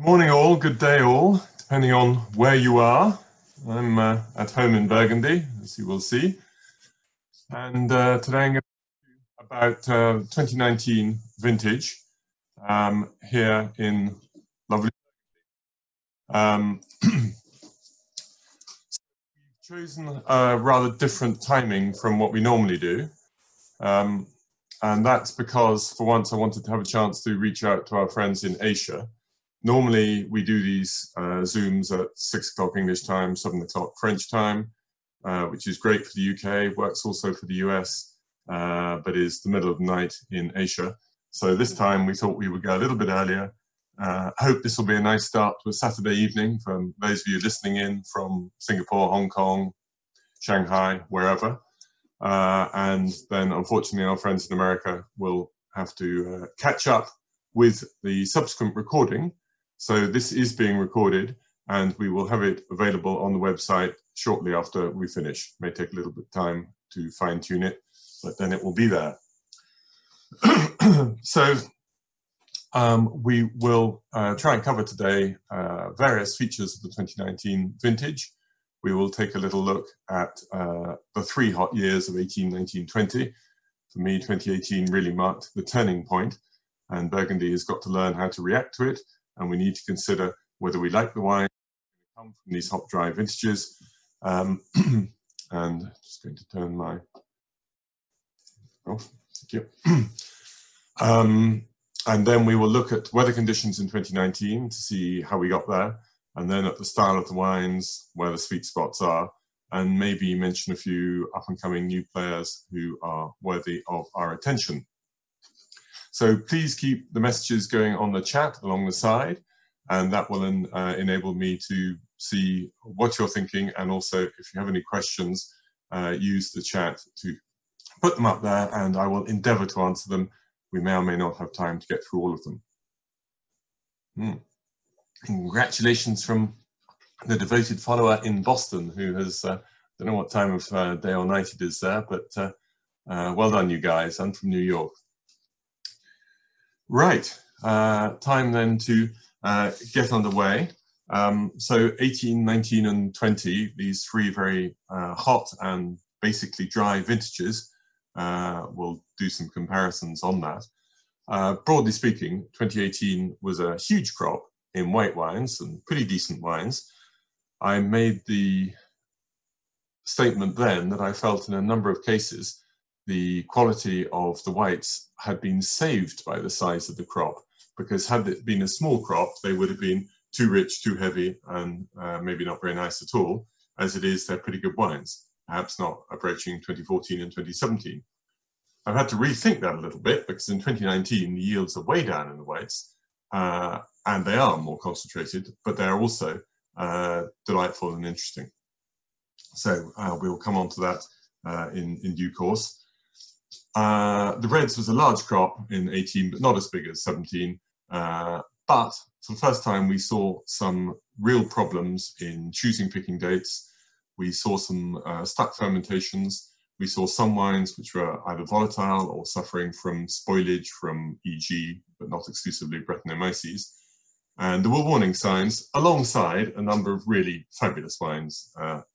Morning all, good day all, depending on where you are. I'm at home in Burgundy, as you will see. And today I'm going to talk about 2019 vintage here in lovely we've chosen a rather different timing from what we normally do. And that's because for once I wanted to have a chance to reach out to our friends in Asia. Normally, we do these Zooms at 6 o'clock English time, 7 o'clock French time, which is great for the UK, works also for the US, but is the middle of the night in Asia. So this time we thought we would go a little bit earlier. Hope this will be a nice start to a Saturday evening for those of you listening in from Singapore, Hong Kong, Shanghai, wherever. And then unfortunately our friends in America will have to catch up with the subsequent recording. So this is being recorded and we will have it available on the website shortly after we finish. May take a little bit of time to fine tune it, but then it will be there. So we will try and cover today various features of the 2019 vintage. We will take a little look at the 3 hot years of 18, 19, 20. For me, 2018 really marked the turning point, and Burgundy has got to learn how to react to it, and we need to consider whether we like the wine that come from these hot, dry vintages. And just going to turn my off. Thank you. And then we will look at weather conditions in 2019 to see how we got there, and then at the style of the wines, where the sweet spots are, and maybe mention a few up-and-coming new players who are worthy of our attention. So please keep the messages going on the chat along the side, and that will enable me to see what you're thinking, and also if you have any questions, use the chat to put them up there and I will endeavour to answer them. We may or may not have time to get through all of them. Congratulations from the devoted follower in Boston who has, don't know what time of day or night it is there, but well done you guys. I'm from New York. Right, time then to get underway. So 18, 19 and 20, these 3 very hot and basically dry vintages, we'll do some comparisons on that. Broadly speaking, 2018 was a huge crop in white wines and pretty decent wines. I made the statement then that I felt in a number of cases the quality of the whites had been saved by the size of the crop, because had it been a small crop, they would have been too rich, too heavy, and maybe not very nice at all. As it is, they're pretty good wines, perhaps not approaching 2014 and 2017. I've had to rethink that a little bit, because in 2019, the yields are way down in the whites, and they are more concentrated, but they're also delightful and interesting. So we'll come on to that in due course. The reds was a large crop in 18, but not as big as 17. But for the first time, we saw some real problems in choosing picking dates. We saw some stuck fermentations. We saw some wines which were either volatile or suffering from spoilage from EG, but not exclusively Brettanomyces. And there were warning signs alongside a number of really fabulous wines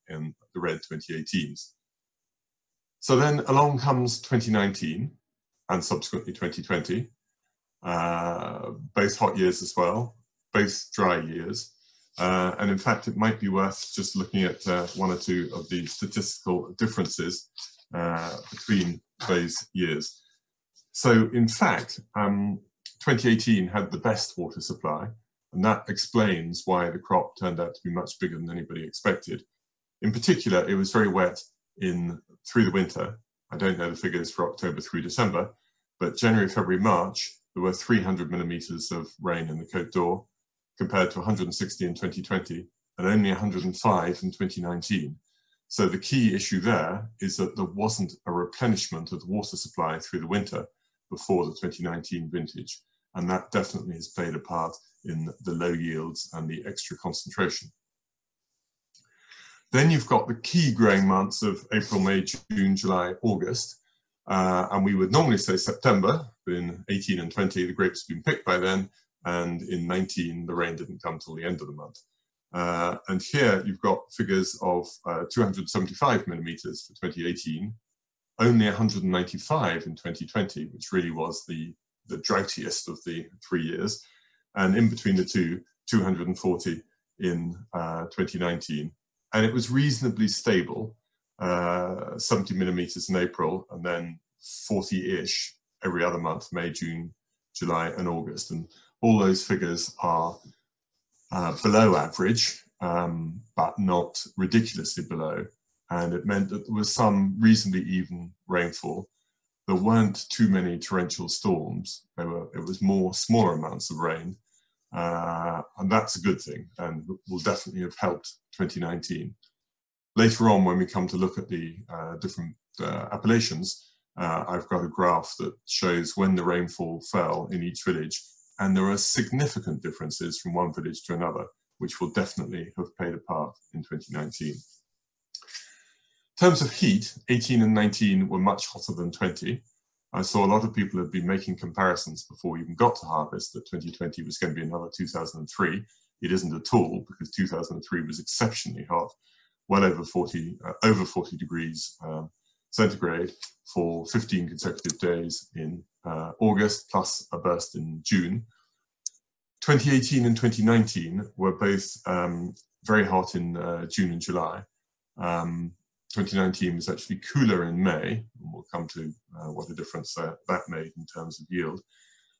in the red 2018s. So then along comes 2019 and subsequently 2020, both hot years as well, both dry years. And in fact, it might be worth just looking at 1 or 2 of the statistical differences between those years. So in fact, 2018 had the best water supply, and that explains why the crop turned out to be much bigger than anybody expected. In particular, it was very wet through the winter. I don't know the figures for October through December, but January, February, March, there were 300 millimeters of rain in the Côte d'Or, compared to 160 in 2020 and only 105 in 2019. So the key issue there is that there wasn't a replenishment of the water supply through the winter before the 2019 vintage. And that definitely has played a part in the low yields and the extra concentration. Then you've got the key growing months of April, May, June, July, August. And we would normally say September, but in 18 and 20, the grapes have been picked by then. and in 19 the rain didn't come till the end of the month. And here you've got figures of 275 millimeters for 2018, only 195 in 2020, which really was the droughtiest of the 3 years, and in between the two, 240 in 2019. And it was reasonably stable, 70 millimeters in April, and then 40-ish every other month, May, June, July, and August. And all those figures are below average, but not ridiculously below. And it meant that there was some reasonably even rainfall. There weren't too many torrential storms. It was more smaller amounts of rain. And that's a good thing, and will definitely have helped 2019. Later on, when we come to look at the different appellations, I've got a graph that shows when the rainfall fell in each village, and there are significant differences from one village to another, which will definitely have played a part in 2019. In terms of heat, 18 and 19 were much hotter than 20. I saw a lot of people had been making comparisons before we even got to harvest that 2020 was going to be another 2003. It isn't at all, because 2003 was exceptionally hot, well over 40 degrees centigrade for 15 consecutive days in August, plus a burst in June. 2018 and 2019 were both very hot in June and July. 2019 was actually cooler in May, and we'll come to what a difference that made in terms of yield.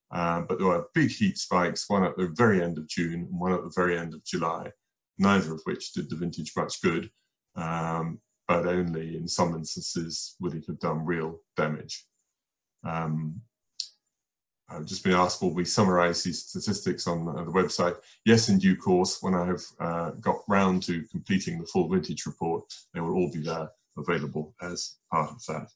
But there were big heat spikes, one at the very end of June and one at the very end of July, neither of which did the vintage much good, but only in some instances would it have done real damage. I've just been asked, will we summarize these statistics on the website? Yes, in due course, when I have got round to completing the full vintage report, they will all be there available as part of that.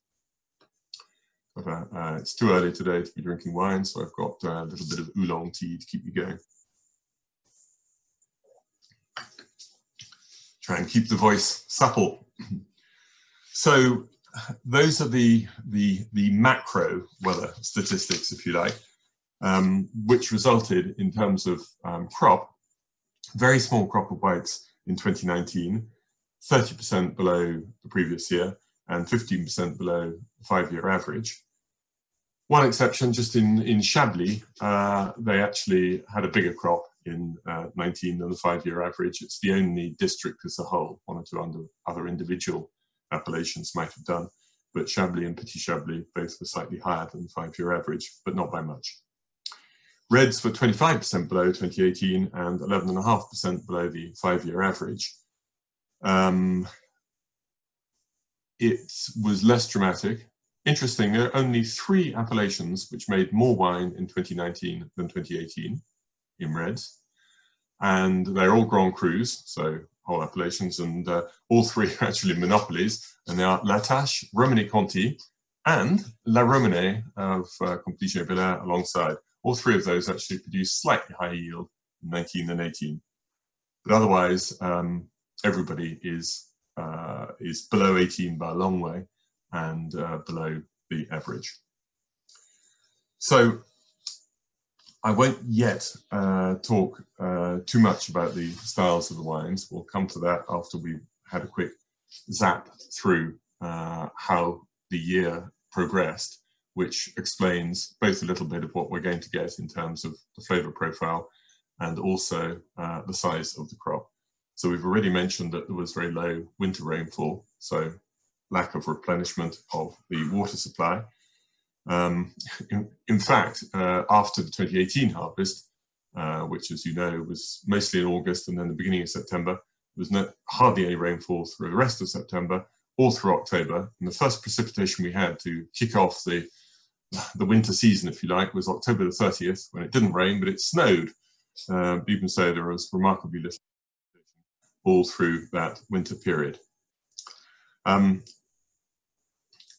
But, it's too early today to be drinking wine, so I've got a little bit of oolong tea to keep me going. Try and keep the voice supple. So those are the macro weather statistics, if you like, which resulted in terms of crop, very small crop of whites in 2019, 30% below the previous year and 15% below the 5-year average. One exception, just in Chablis, they actually had a bigger crop in 19 than the 5-year average. It's the only district as a whole. One or two other individual appellations might have done, but Chablis and Petit Chablis both were slightly higher than the 5-year average, but not by much. Reds were 25% below 2018 and 11.5% below the 5-year average. It was less dramatic. Interesting, there are only 3 appellations which made more wine in 2019 than 2018 in reds, and they're all Grand Crus, so whole appellations, and all 3 are actually monopolies, and they are La Tâche, Romanée-Conti, and La Romanée of Compiègne-Belair alongside. All 3 of those actually produce slightly higher yield in 19 than 18. But otherwise, everybody is below 18 by a long way and below the average. So I won't yet talk too much about the styles of the wines. We'll come to that after we've had a quick zap through how the year progressed, which explains both a little bit of what we're going to get in terms of the flavor profile and also the size of the crop. So we've already mentioned that there was very low winter rainfall, so lack of replenishment of the water supply. In fact, after the 2018 harvest, which, as you know, was mostly in August and then the beginning of September, there was hardly any rainfall through the rest of September or through October. And the first precipitation we had to kick off the winter season, if you like, was October the 30th, when it didn't rain, but it snowed. Even so, there was remarkably little all through that winter period. And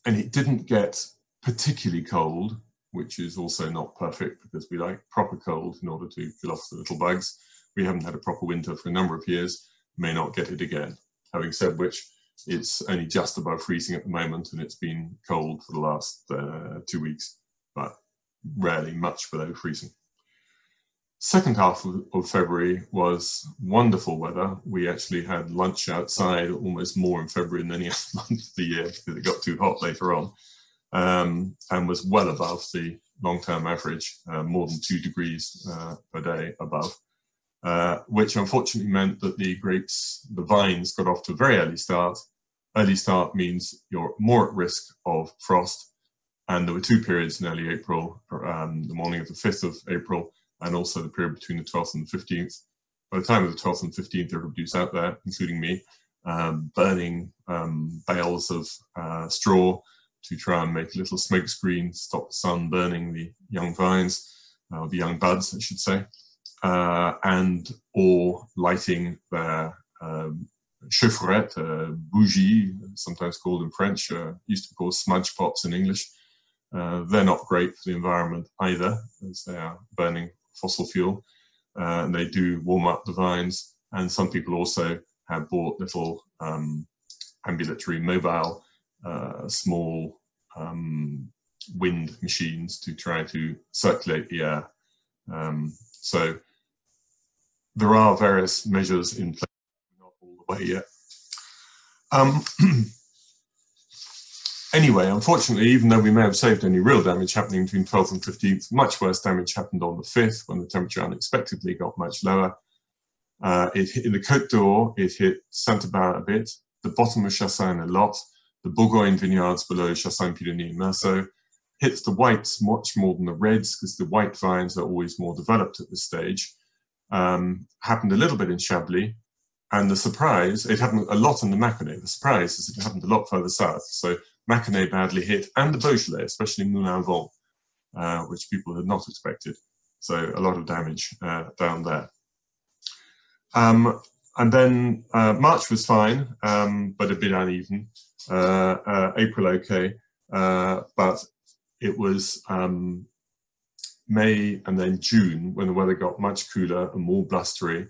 it didn't get particularly cold, which is also not perfect because we like proper cold in order to kill off the little bugs. We haven't had a proper winter for a number of years, may not get it again. Having said which, it's only just above freezing at the moment, and it's been cold for the last 2 weeks, but rarely much below freezing. Second half of February was wonderful weather. We actually had lunch outside almost more in February than any other month of the year because it got too hot later on, and was well above the long-term average, more than 2 degrees per day above, which unfortunately meant that the grapes, the vines, got off to a very early start. Early start means you're more at risk of frost, and there were 2 periods in early April, the morning of the 5th of April, and also the period between the 12th and the 15th. By the time of the 12th and 15th, everybody was out there, including me, burning bales of straw to try and make a little smoke screen, stop the sun burning the young vines, the young buds, I should say, or lighting their chaufferette, bougie, sometimes called in French, used to be called smudge pots in English. They're not great for the environment either, as they are burning fossil fuel, and they do warm up the vines. And some people also have bought little ambulatory mobile small wind machines to try to circulate the air. So there are various measures in place, not all the way yet. Anyway, unfortunately, even though we may have saved any real damage happening between 12th and 15th, much worse damage happened on the 5th when the temperature unexpectedly got much lower. In the Côte d'Or, it hit Saint-Aubin a bit, the bottom of Chassagne a lot, the Bourgogne vineyards below Chassagne, Puligny, and Meursault, hits the whites much more than the reds because the white vines are always more developed at this stage. Happened a little bit in Chablis, and the surprise, it happened a lot in the Mâconnais. The surprise is it happened a lot further south. So Mâconnais badly hit, and the Beaujolais, especially Moulin-Vent, which people had not expected. So a lot of damage down there. And then March was fine, but a bit uneven. April okay, but it was May and then June when the weather got much cooler and more blustery,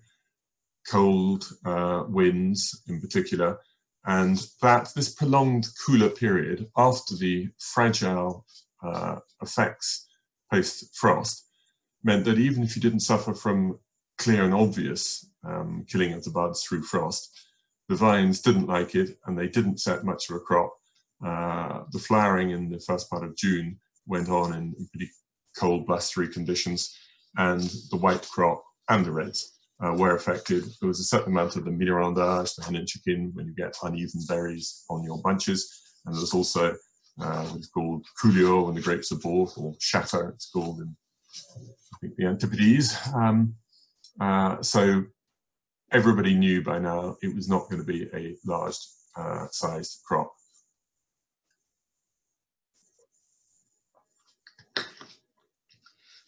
cold winds in particular, and this prolonged cooler period after the fragile effects post-frost meant that even if you didn't suffer from clear and obvious killing of the buds through frost, the vines didn't like it and they didn't set much of a crop. The flowering in the first part of June went on in pretty cold, blustery conditions, and the white crop and the reds were affected. There was a certain amount of the mirandage, the hen and chicken, when you get uneven berries on your bunches, and there was also what's called coulure when the grapes are bought, or chatter it's called in, I think, the Antipodes. So everybody knew by now it was not going to be a large sized crop.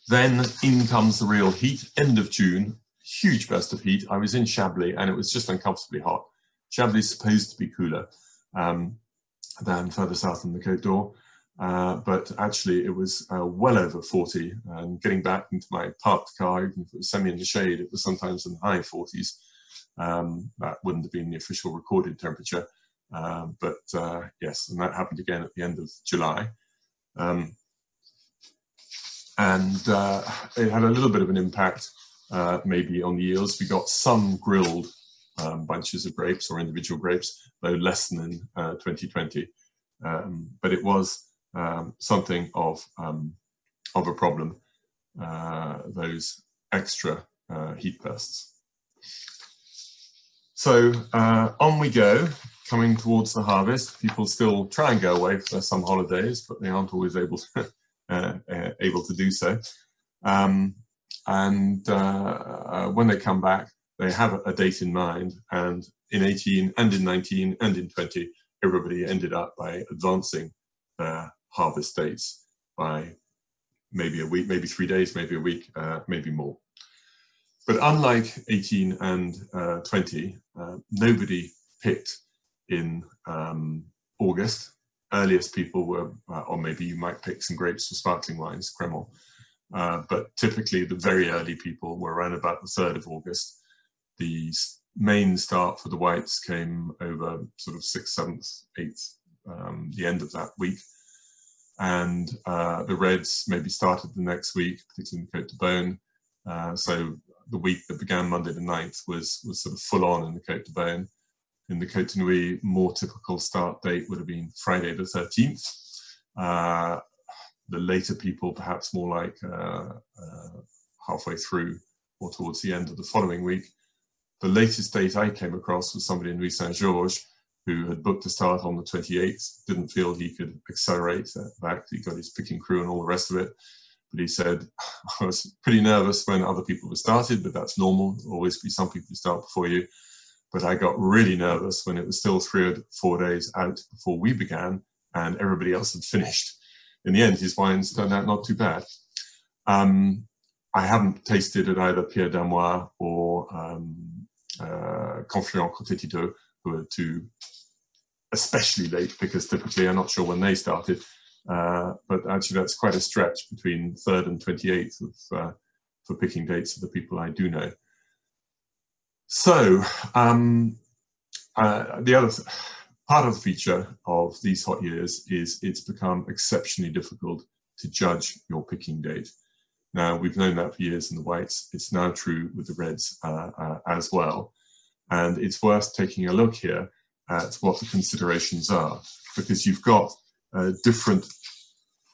Then in comes the real heat, end of June, huge burst of heat. I was in Chablis and it was just uncomfortably hot. Chablis is supposed to be cooler than further south in the Côte d'Or, but actually it was well over 40, and getting back into my parked car, even if it was semi in the shade, it was sometimes in the high 40s. That wouldn't have been the official recorded temperature, but yes, and that happened again at the end of July. And it had a little bit of an impact maybe on the yields. We got some grilled bunches of grapes or individual grapes, though less than in 2020. But it was something of a problem, those extra heat bursts. So on we go, coming towards the harvest. People still try and go away for some holidays, but they aren't always able to do so. When they come back, they have a date in mind, and in 18 and in 19 and in 20, everybody ended up by advancing their harvest dates by maybe a week, maybe 3 days, maybe a week, maybe more. But unlike 18 and 20, nobody picked in August. Earliest people were, or maybe you might pick some grapes for sparkling wines, Cremant, but typically the very early people were around about the 3rd of August. The main start for the whites came over sort of 6th, 7th, 8th, the end of that week. And the reds maybe started the next week, particularly in the Côte de Beaune, So the week that began Monday the 9th was sort of full on in the Côte de Beaune. In the Côte de Nuit, more typical start date would have been Friday the 13th. The later people, perhaps more like halfway through or towards the end of the following week. The latest date I came across was somebody in Nuit Saint-Georges who had booked a start on the 28th, didn't feel he could accelerate back. He got his picking crew and all the rest of it. But he said, I was pretty nervous when other people were started, but that's normal. There'll always be some people who start before you. But I got really nervous when it was still 3 or 4 days out before we began and everybody else had finished. In the end, his wines turned out not too bad. I haven't tasted at either Pierre d'Amois or Confluent Cotetito, who are two especially late pickers typically. I'm not sure when they started. But actually that's quite a stretch between 3rd and 28th for picking dates of the people I do know. So the other part of the feature of these hot years is it's become exceptionally difficult to judge your picking date. Now, we've known that for years in the whites. It's now true with the reds as well. And it's worth taking a look here at what the considerations are, because you've got different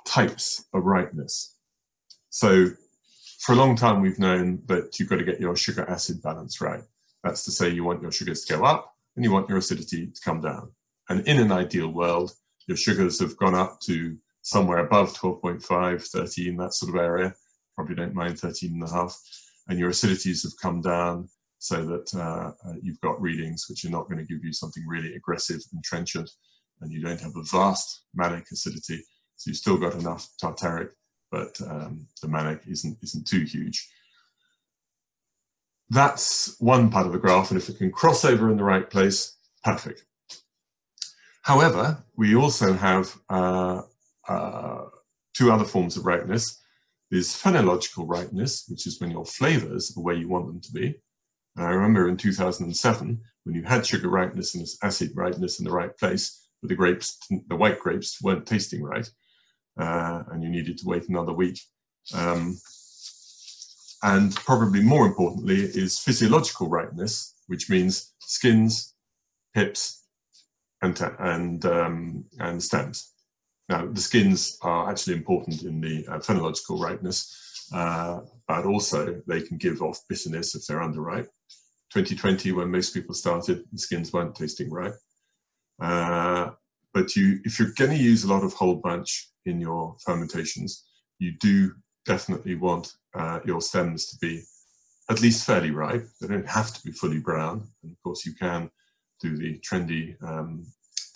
types of ripeness. So for a long time, we've known that you've got to get your sugar acid balance right. That's to say you want your sugars to go up and you want your acidity to come down. And in an ideal world, your sugars have gone up to somewhere above 12.5, 13, that sort of area. Probably don't mind 13.5. And your acidities have come down so that you've got readings which are not going to give you something really aggressive and trenchant, and you don't have a vast malic acidity. So you've still got enough tartaric, but the malic isn't too huge. That's one part of the graph, and if it can cross over in the right place, perfect. However, we also have 2 other forms of ripeness. There's phenological ripeness, which is when your flavors are where you want them to be. And I remember in 2007, when you had sugar ripeness and acid ripeness in the right place, but the grapes, the white grapes, weren't tasting right, and you needed to wait another week. And probably more importantly is physiological ripeness, which means skins, pips, and stems. Now, the skins are actually important in the phenological ripeness, but also they can give off bitterness if they're underripe. 2020, when most people started, the skins weren't tasting right. But if you're going to use a lot of whole bunch in your fermentations, you do definitely want your stems to be at least fairly ripe. They don't have to be fully brown. And of course, you can do the trendy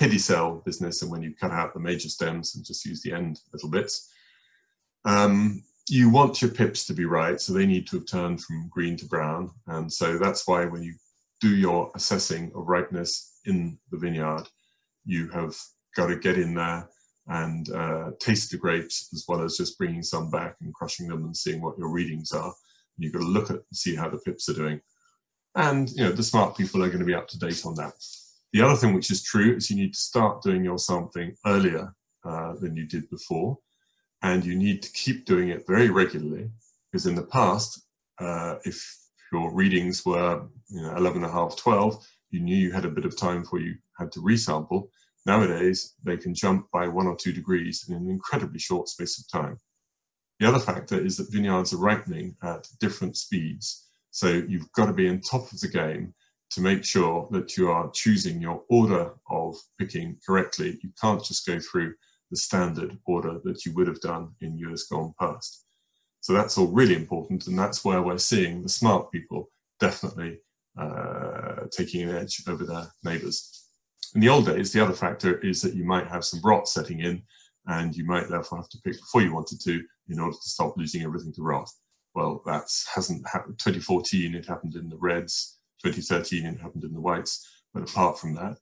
pedicel business, and when you cut out the major stems and just use the end little bits. You want your pips to be right, so they need to have turned from green to brown. And so that's why when you do your assessing of ripeness in the vineyard, you have got to get in there and taste the grapes, as well as just bringing some back and crushing them and seeing what your readings are. And you've got to look at and see how the pips are doing. And the smart people are going to be up to date on that. The other thing which is true is you need to start doing your sampling earlier than you did before. And you need to keep doing it very regularly, because in the past, if your readings were 11.5, 12, you knew you had a bit of time before you had to resample. Nowadays, they can jump by 1 or 2 degrees in an incredibly short space of time. The other factor is that vineyards are ripening at different speeds. So you've got to be on top of the game to make sure that you are choosing your order of picking correctly. You can't just go through the standard order that you would have done in years gone past. So that's all really important, and that's where we're seeing the smart people definitely taking an edge over their neighbours. In the old days, the other factor is that you might have some rot setting in, and you might therefore have to pick before you wanted to in order to stop losing everything to rot. Well, that hasn't happened. 2014, it happened in the reds. 2013, it happened in the whites. But apart from that,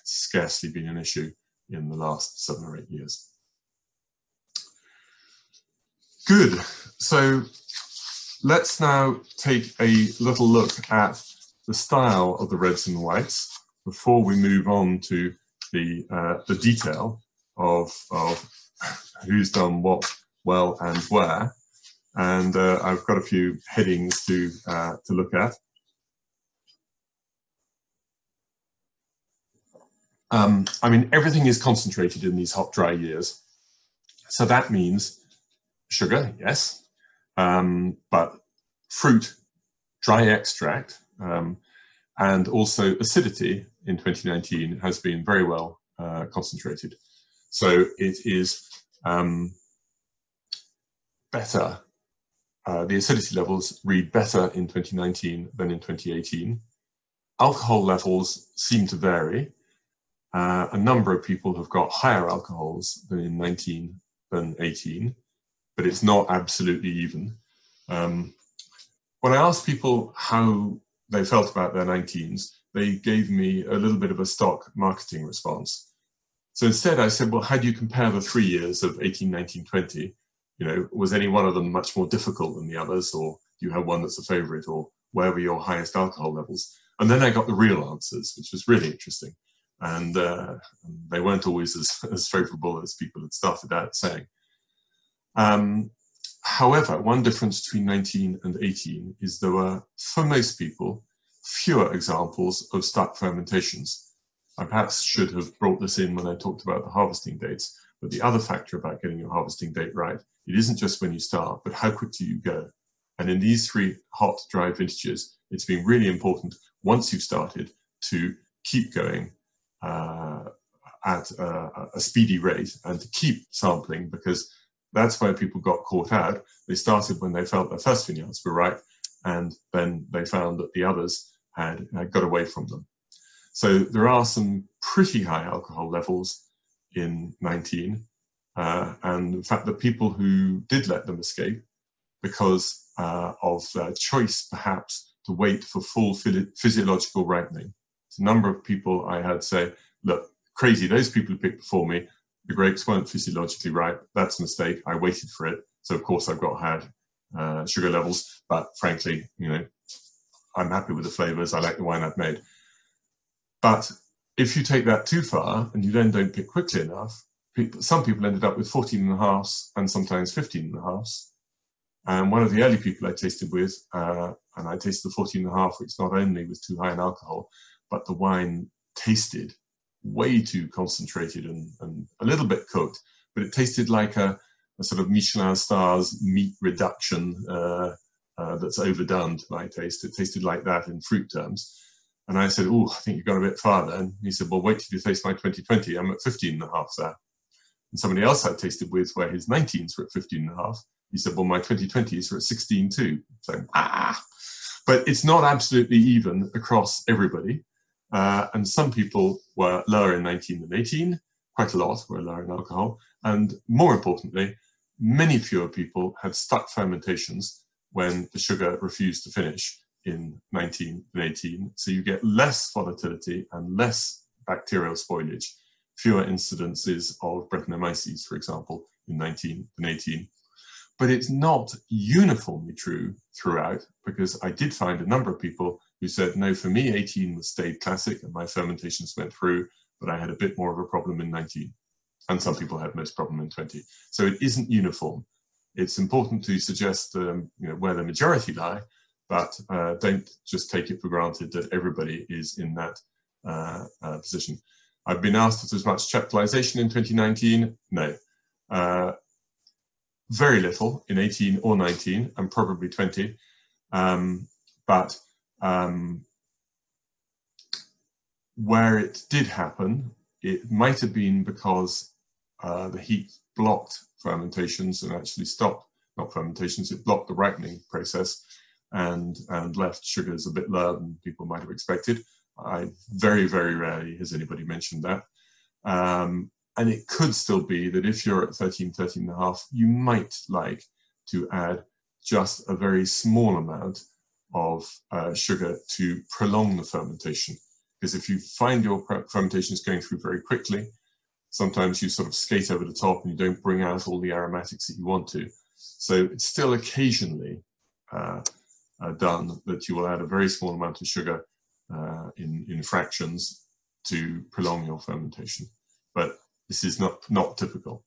it's scarcely been an issue in the last 7 or 8 years. Good. So let's now take a little look at the style of the reds and the whites before we move on to the detail of who's done what, well, and where. And I've got a few headings to look at. I mean, everything is concentrated in these hot, dry years. So that means sugar, yes, but fruit, dry extract, and also acidity in 2019 has been very well concentrated. So it is better. The acidity levels read better in 2019 than in 2018. Alcohol levels seem to vary. A number of people have got higher alcohols than in 19 than 18, but it's not absolutely even. When I asked people how they felt about their 19s, they gave me a little bit of a stock marketing response. So instead I said, well, how do you compare the 3 years of 18, 19, 20? You know, was any one of them much more difficult than the others, or do you have one that's a favorite, or where were your highest alcohol levels? And then I got the real answers, which was really interesting. And they weren't always as favorable as people had started out saying. However, one difference between 19 and 18 is there were, for most people, fewer examples of stuck fermentations. I perhaps should have brought this in when I talked about the harvesting dates, but the other factor about getting your harvesting date right, it isn't just when you start, but how quickly you go. And in these 3 hot, dry vintages, it's been really important, once you've started, to keep going at a speedy rate and to keep sampling, because that's where people got caught out. They started when they felt their first vineyards were ripe, and then they found that the others had got away from them. So there are some pretty high alcohol levels in 19, and in fact the people who did let them escape because of their choice perhaps to wait for full physiological ripening. It's a number of people I had say, look, crazy, those people who picked before me, the grapes weren't physiologically ripe, that's a mistake, I waited for it, so of course I've got high sugar levels, but frankly, you know, I'm happy with the flavors, I like the wine I've made. But if you take that too far and you then don't pick quickly enough, some people ended up with 14.5s and sometimes 15.5s. And one of the early people I tasted with, and I tasted the 14.5, which not only was too high in alcohol, but the wine tasted way too concentrated and a little bit cooked, but it tasted like a sort of Michelin stars meat reduction that's overdone to my taste. It tasted like that in fruit terms. And I said, oh, I think you've gone a bit far then. He said, well, wait till you taste my 2020. I'm at 15.5 there. And somebody else I tasted with where his 19s were at 15.5. He said, well, my 2020s were at 16 too. So, But it's not absolutely even across everybody. And some people were lower in 19 than 18. Quite a lot were lower in alcohol. And more importantly, many fewer people had stuck fermentations when the sugar refused to finish in 19 than 18. So you get less volatility and less bacterial spoilage, fewer incidences of Brettanomyces, for example, in 19 than 18. But it's not uniformly true throughout, because I did find a number of people who said, no, for me, 18 was stayed classic and my fermentations went through, but I had a bit more of a problem in 19. And some people had most problem in 20. So it isn't uniform. It's important to suggest where the majority lie, but don't just take it for granted that everybody is in that position. I've been asked if there's much chaptalization in 2019. No. Very little in 18 or 19, and probably 20. But where it did happen, it might have been because the heat blocked fermentations and actually stopped, not fermentations, it blocked the ripening process and left sugars a bit lower than people might have expected. Very, very rarely has anybody mentioned that. And it could still be that if you're at 13, 13.5, you might like to add just a very small amount of sugar to prolong the fermentation. Because if you find your fermentation is going through very quickly, sometimes you sort of skate over the top and you don't bring out all the aromatics that you want to. So it's still occasionally done that you will add a very small amount of sugar in fractions to prolong your fermentation. But this is not typical.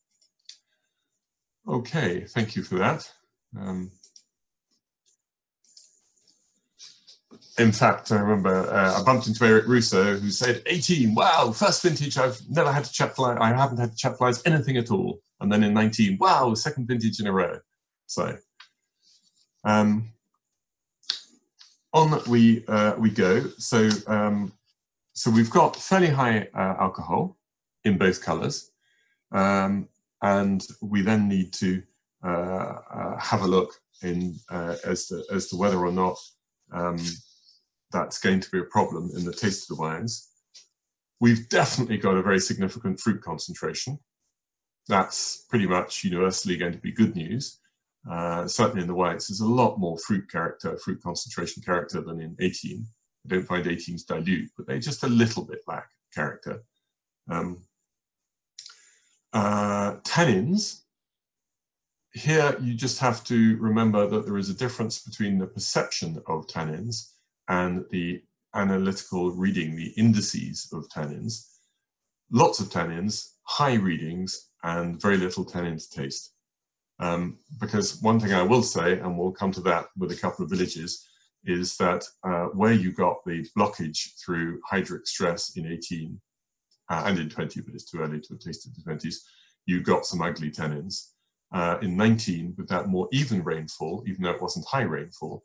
Okay, thank you for that. In fact, I remember I bumped into Eric Russo, who said, 18, wow, first vintage, I've never had to chaptalize, I haven't had to chaptalize anything at all. And then in 19, wow, second vintage in a row. So on we go. So so we've got fairly high alcohol in both colors, and we then need to have a look in as to whether or not that's going to be a problem in the taste of the wines. We've definitely got a very significant fruit concentration. That's pretty much universally going to be good news. Certainly in the whites, there's a lot more fruit concentration character than in 18. I don't find 18s dilute, but they just a little bit lack character. Tannins, here you just have to remember that there is a difference between the perception of tannins and the analytical reading, the indices of tannins. Lots of tannins, high readings, and very little tannins taste. Because one thing I will say, and we'll come to that with a couple of villages, is that where you got the blockage through hydric stress in 18 and in 20, but it's too early to have tasted the 20s, you got some ugly tannins. In 19, with that more even rainfall, even though it wasn't high rainfall,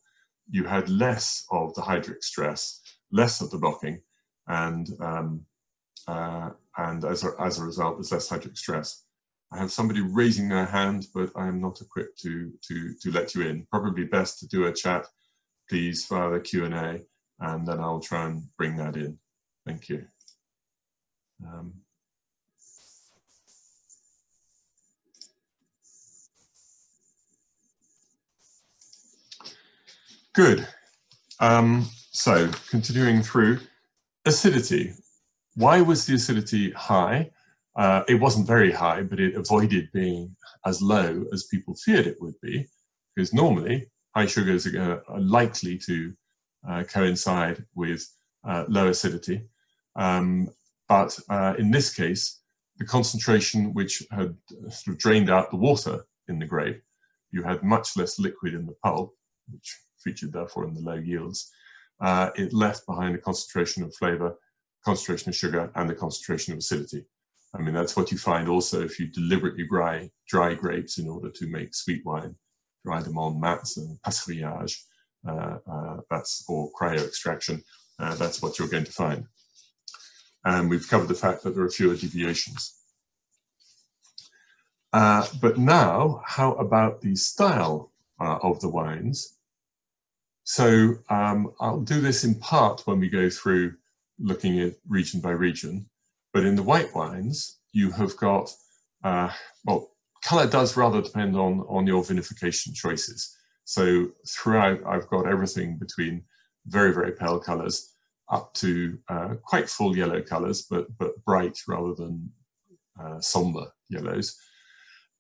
you had less of the hydric stress, less of the blocking, and as a result, there's less hydric stress. I have somebody raising their hand, but I am not equipped to let you in. Probably best to do a chat, please, via the Q&A, and then I'll try and bring that in. Thank you. Good. So continuing through, acidity. Why was the acidity high? It wasn't very high, but it avoided being as low as people feared it would be, because normally high sugars are likely to coincide with low acidity. But in this case, the concentration which had sort of drained out the water in the grape, you had much less liquid in the pulp, which featured therefore in the low yields. It left behind a concentration of flavor, concentration of sugar, and the concentration of acidity. I mean, that's what you find also if you deliberately dry grapes in order to make sweet wine, dry them on mats and passerillage, or cryo extraction, that's what you're going to find. And we've covered the fact that there are fewer deviations. But now, how about the style of the wines? So I'll do this in part when we go through looking at region by region, but in the white wines, you have got, well, color does rather depend on your vinification choices. So throughout, I've got everything between very, very pale colors up to quite full yellow colors, but bright rather than somber yellows.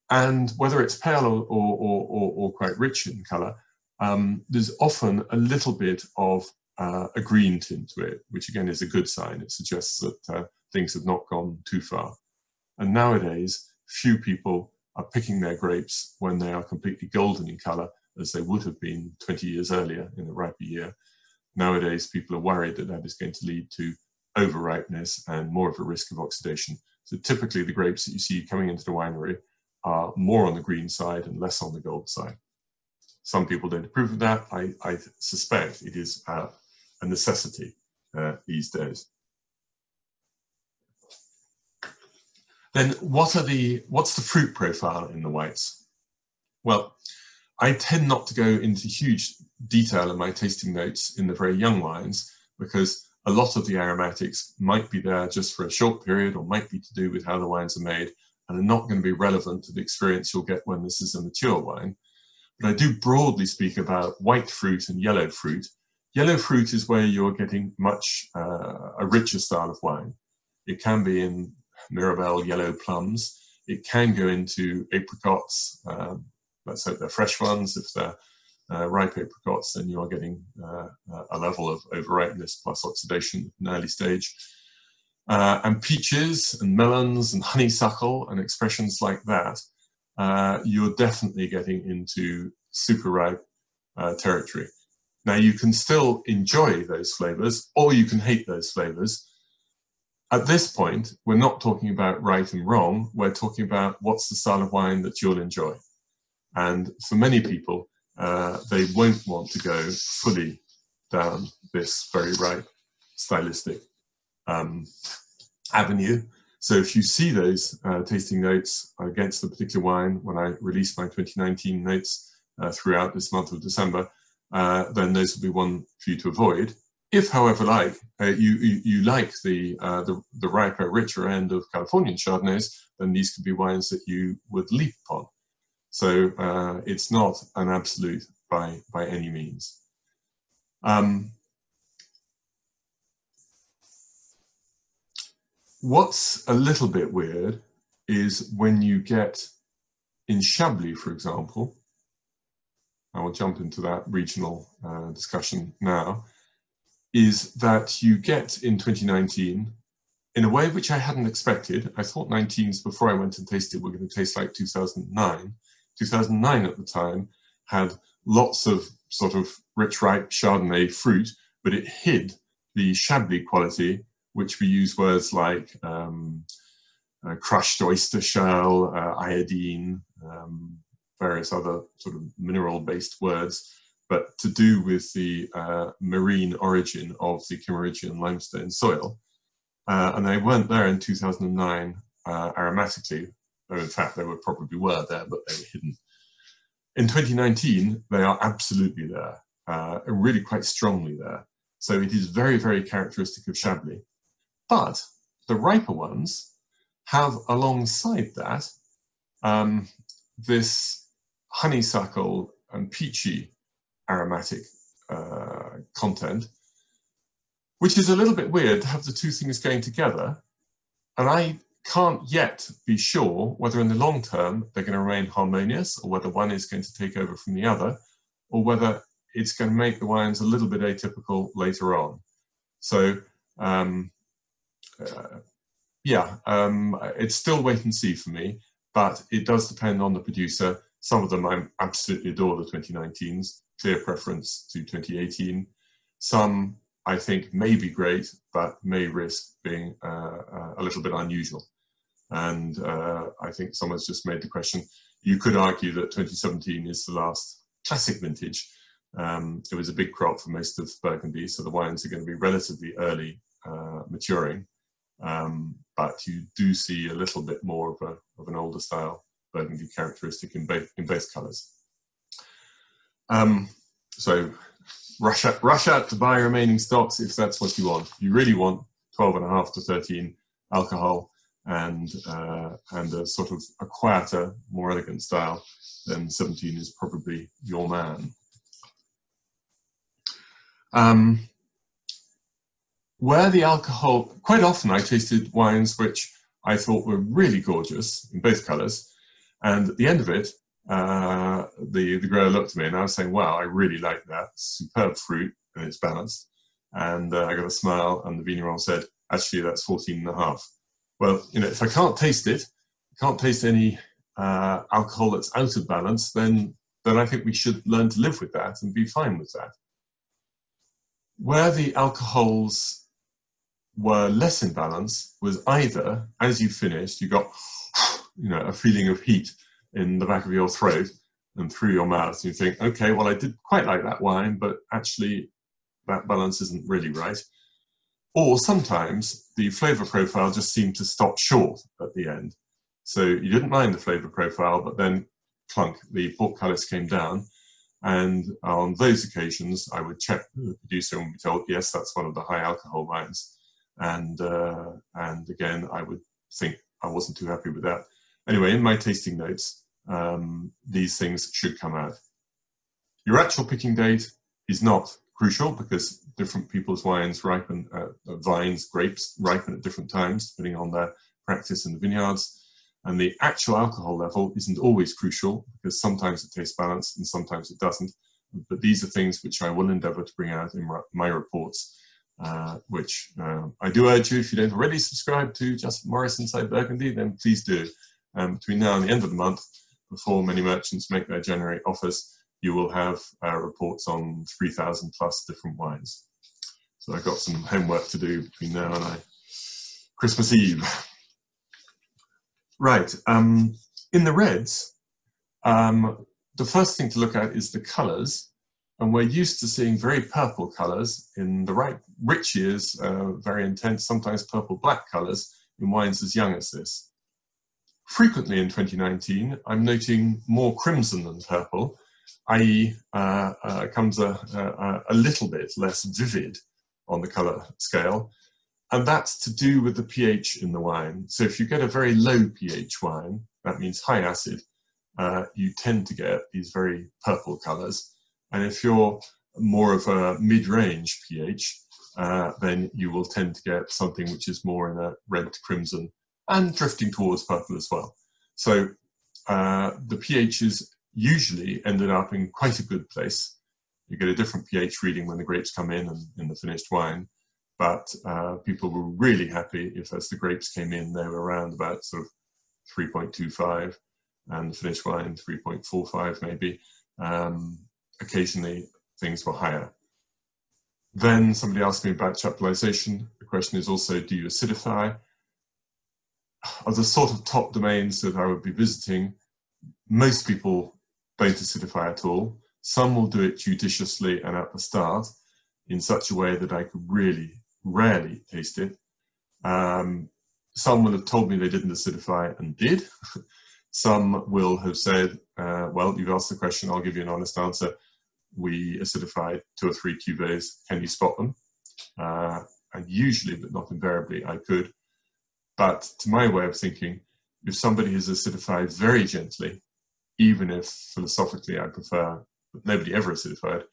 And whether it's pale or quite rich in color, there's often a little bit of a green tint to it, which again is a good sign. It suggests that things have not gone too far. And nowadays, few people are picking their grapes when they are completely golden in color, as they would have been 20 years earlier in a riper year. Nowadays, people are worried that that is going to lead to over-ripeness and more of a risk of oxidation. So typically the grapes that you see coming into the winery are more on the green side and less on the gold side. Some people don't approve of that. I suspect it is a necessity these days. Then what's the fruit profile in the whites? Well, I tend not to go into huge detail in my tasting notes in the very young wines, because a lot of the aromatics might be there just for a short period or might be to do with how the wines are made and are not going to be relevant to the experience you'll get when this is a mature wine. But I do broadly speak about white fruit and yellow fruit. Yellow fruit is where you're getting much a richer style of wine. It can be in Mirabelle yellow plums. It can go into apricots. Let's hope they're fresh ones. If they're ripe apricots, then you are getting a level of over-ripeness plus oxidation in an early stage. And peaches and melons and honeysuckle and expressions like that, you're definitely getting into super ripe territory. Now, you can still enjoy those flavors, or you can hate those flavors. At this point, we're not talking about right and wrong. We're talking about what's the style of wine that you'll enjoy. And for many people, they won't want to go fully down this very ripe stylistic avenue. So if you see those tasting notes against the particular wine when I release my 2019 notes throughout this month of December, then those will be one for you to avoid. If, however, you like the riper, richer end of Californian Chardonnays, then these could be wines that you would leap upon. So it's not an absolute by any means. What's a little bit weird is when you get in Chablis, for example, I will jump into that regional discussion now, is that you get in 2019, in a way which I hadn't expected. I thought 19s before I went and tasted were going to taste like 2009. 2009 at the time had lots of sort of rich, ripe Chardonnay fruit, but it hid the Chablis quality, which we use words like crushed oyster shell, iodine, various other sort of mineral-based words, but to do with the marine origin of the Kimmeridgian limestone soil. And they weren't there in 2009 aromatically, though in fact they probably were there, but they were hidden. In 2019, they are absolutely there, and really quite strongly there. So it is very, very characteristic of Chablis. But the riper ones have alongside that this honeysuckle and peachy aromatic content, which is a little bit weird to have the two things going together. And I can't yet be sure whether in the long term they're going to remain harmonious, or whether one is going to take over from the other, or whether it's going to make the wines a little bit atypical later on. So it's still wait and see for me, but it does depend on the producer. Some of them I absolutely adore, the 2019s, clear preference to 2018. Some I think may be great, but may risk being a little bit unusual. And I think someone's just made the question. You could argue that 2017 is the last classic vintage. It was a big crop for most of Burgundy, so the wines are going to be relatively early maturing. But you do see a little bit more of an older style Burgundy characteristic in both colours. So rush out to buy remaining stocks if that's what you want. If you really want 12.5 to 13 alcohol and a sort of a quieter, more elegant style, then 17 is probably your man. Where the alcohol, quite often I tasted wines which I thought were really gorgeous in both colours, and at the end of it, the grower looked at me and I was saying, wow, I really like that, superb fruit and it's balanced. And I got a smile and the vigneron said, actually that's 14.5. Well, you know, if I can't taste it, can't taste any alcohol that's out of balance, then I think we should learn to live with that and be fine with that. Where the alcohols were less in balance was either, as you finished, you got, you know, a feeling of heat in the back of your throat and through your mouth. And you think, okay, well, I did quite like that wine, but actually that balance isn't really right. Or sometimes the flavor profile just seemed to stop short at the end. So you didn't mind the flavor profile, but then clunk, the portcullis came down. And on those occasions, I would check with the producer and be told, yes, that's one of the high alcohol wines. And again, I would think I wasn't too happy with that. Anyway, in my tasting notes, these things should come out. Your actual picking date is not crucial because different people's wines ripen, grapes ripen at different times, depending on their practice in the vineyards. And the actual alcohol level isn't always crucial because sometimes it tastes balanced and sometimes it doesn't. But these are things which I will endeavour to bring out in my reports, which I do urge you, if you don't already subscribe to Jasper Morris Inside Burgundy, then please do. Between now and the end of the month, before many merchants make their January offers, you will have reports on 3,000 plus different wines. So I've got some homework to do between now and Christmas Eve. Right, in the reds, the first thing to look at is the colours, and we're used to seeing very purple colours in the rich years, very intense, sometimes purple-black colours in wines as young as this. Frequently in 2019, I'm noting more crimson than purple, i.e. comes a little bit less vivid on the colour scale, and that's to do with the pH in the wine. So if you get a very low pH wine, that means high acid, you tend to get these very purple colours. And if you're more of a mid-range pH, then you will tend to get something which is more in a red to crimson and drifting towards purple as well. So the pHs usually ended up in quite a good place. You get a different pH reading when the grapes come in and in the finished wine, but people were really happy if, as the grapes came in, they were around about sort of 3.25, and the finished wine 3.45 maybe. Occasionally things were higher. Then somebody asked me about chaptalization. The question is also, do you acidify? Of the sort of top domains that I would be visiting, most people don't acidify at all. Some will do it judiciously and at the start in such a way that I could really rarely taste it. Some will have told me they didn't acidify and did. Some will have said, well, you've asked the question, I'll give you an honest answer. We acidified 2 or 3 cuvées. Can you spot them? And usually, but not invariably, I could. But to my way of thinking, if somebody has acidified very gently, even if philosophically I prefer that nobody ever acidified,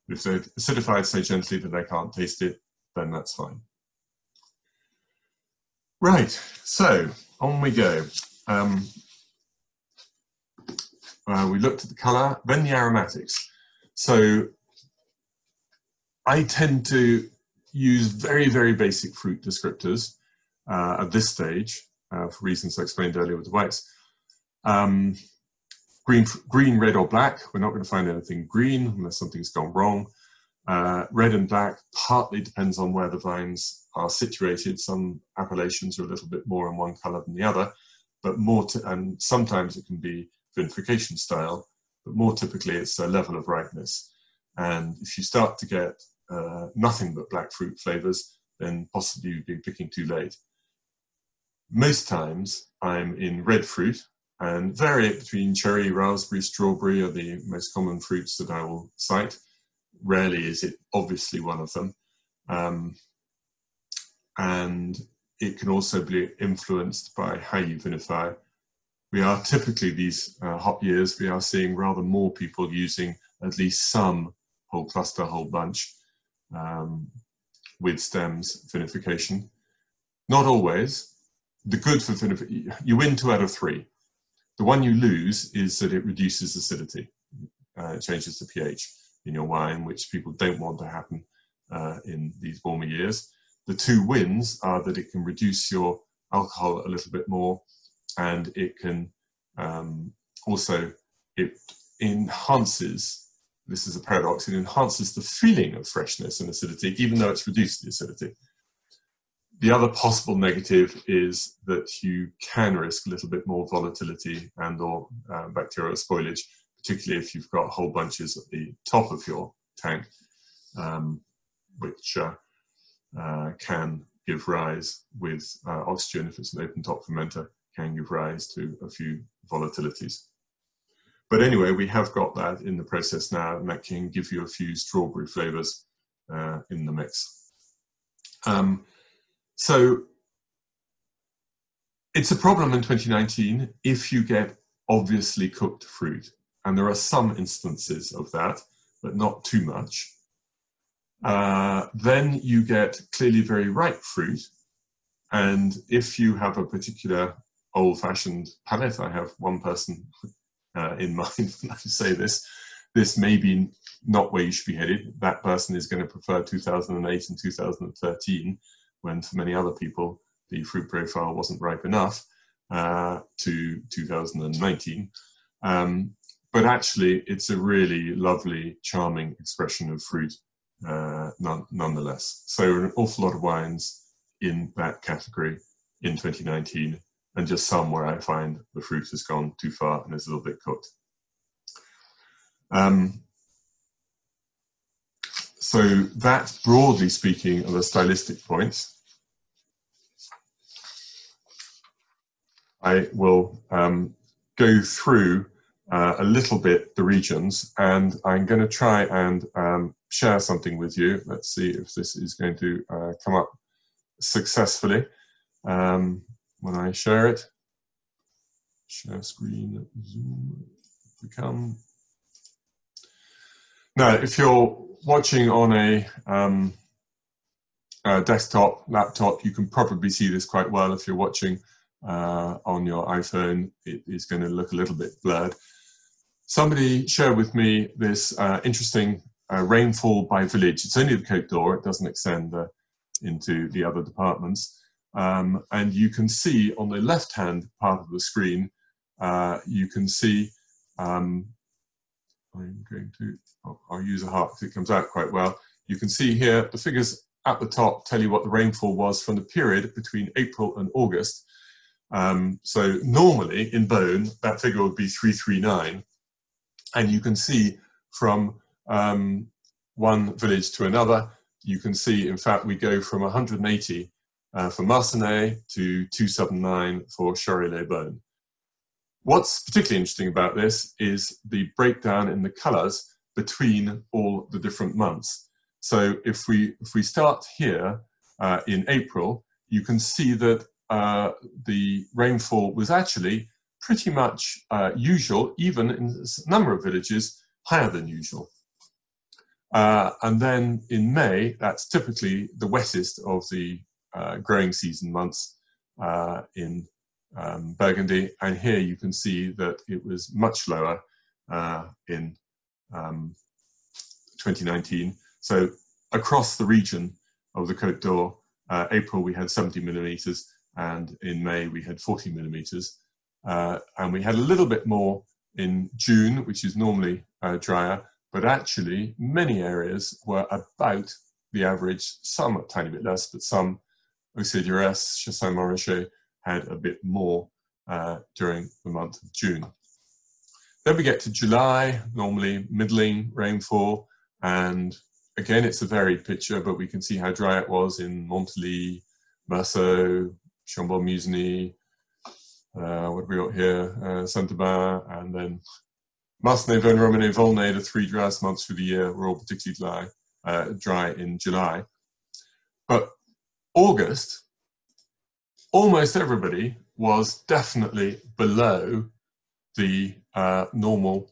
if they've acidified so gently that I can't taste it, then that's fine. Right, so on we go. We looked at the colour, then the aromatics. So I tend to use very, very basic fruit descriptors at this stage, for reasons I explained earlier with the whites. Green, red or black, we're not going to find anything green unless something's gone wrong. Red and black partly depends on where the vines are situated. Some appellations are a little bit more in one colour than the other, but and sometimes it can be vinification style, but more typically it's a level of ripeness. And if you start to get nothing but black fruit flavours, then possibly you'd be picking too late. Most times I'm in red fruit, and vary it between cherry, raspberry, strawberry are the most common fruits that I will cite. Rarely is it obviously one of them. And it can also be influenced by how you vinify. We are typically, these hot years, we are seeing rather more people using at least some whole cluster, whole bunch with stems vinification. Not always. The good for vinification, you win 2 out of 3. The one you lose is that it reduces acidity. It changes the pH in your wine, which people don't want to happen in these warmer years. The 2 wins are that it can reduce your alcohol a little bit more, and it can also, it enhances, this is a paradox, it enhances the feeling of freshness and acidity, even though it's reduced the acidity. The other possible negative is that you can risk a little bit more volatility and or bacterial spoilage, particularly if you've got whole bunches at the top of your tank, which can give rise with oxygen, if it's an open top fermenter, can give rise to a few volatilities. But anyway, we have got that in the process now, and that can give you a few strawberry flavors in the mix. So it's a problem in 2019 if you get obviously cooked fruit, and there are some instances of that, but not too much. Then you get clearly very ripe fruit, and if you have a particular old-fashioned palate, I have one person in mind when I say this, this may be not where you should be headed. That person is going to prefer 2008 and 2013, when for many other people the fruit profile wasn't ripe enough, to 2019. but actually it's a really lovely, charming expression of fruit nonetheless. So an awful lot of wines in that category in 2019, and just some where I find the fruit has gone too far and is a little bit cooked. So that, broadly speaking, are the stylistic points. I will go through a little bit the regions, and I'm going to try and share something with you. Let's see if this is going to come up successfully when I share it. Share screen, zoom, become. Now, if you're watching on a desktop, laptop, you can probably see this quite well. If you're watching on your iPhone, it is going to look a little bit blurred. Somebody shared with me this interesting rainfall by village. It's only the Côte d'Or, it doesn't extend into the other departments. And you can see on the left-hand part of the screen, you can see, I'm going to, I'll use a heart because it comes out quite well. You can see here, the figures at the top tell you what the rainfall was from the period between April and August. So normally in Beaune, that figure would be 339. And you can see from one village to another, you can see, in fact, we go from 180 for Marcenay to 279 for Charolais-Beaune. What's particularly interesting about this is the breakdown in the colours between all the different months. So if we start here in April, you can see that the rainfall was actually pretty much usual, even in a number of villages, higher than usual. And then in May, that's typically the wettest of the growing season months in Burgundy. And here you can see that it was much lower in 2019. So across the region of the Côte d'Or, April we had 70 millimeters, and in May we had 40 millimeters. And we had a little bit more in June, which is normally drier, but actually many areas were about the average, some a tiny bit less, but some, Auxerre-du-Rest, Chassagne-Montrachet, had a bit more during the month of June. Then we get to July, normally middling rainfall, and again it's a varied picture, but we can see how dry it was in Montilly, Meursault, Chambord-Musigny, what have we got here? Saint-Aubin, and then Marcenay, Beaune-Romanée, Volnay, the three driest months through the year, were all particularly dry in July. But August, almost everybody was definitely below the normal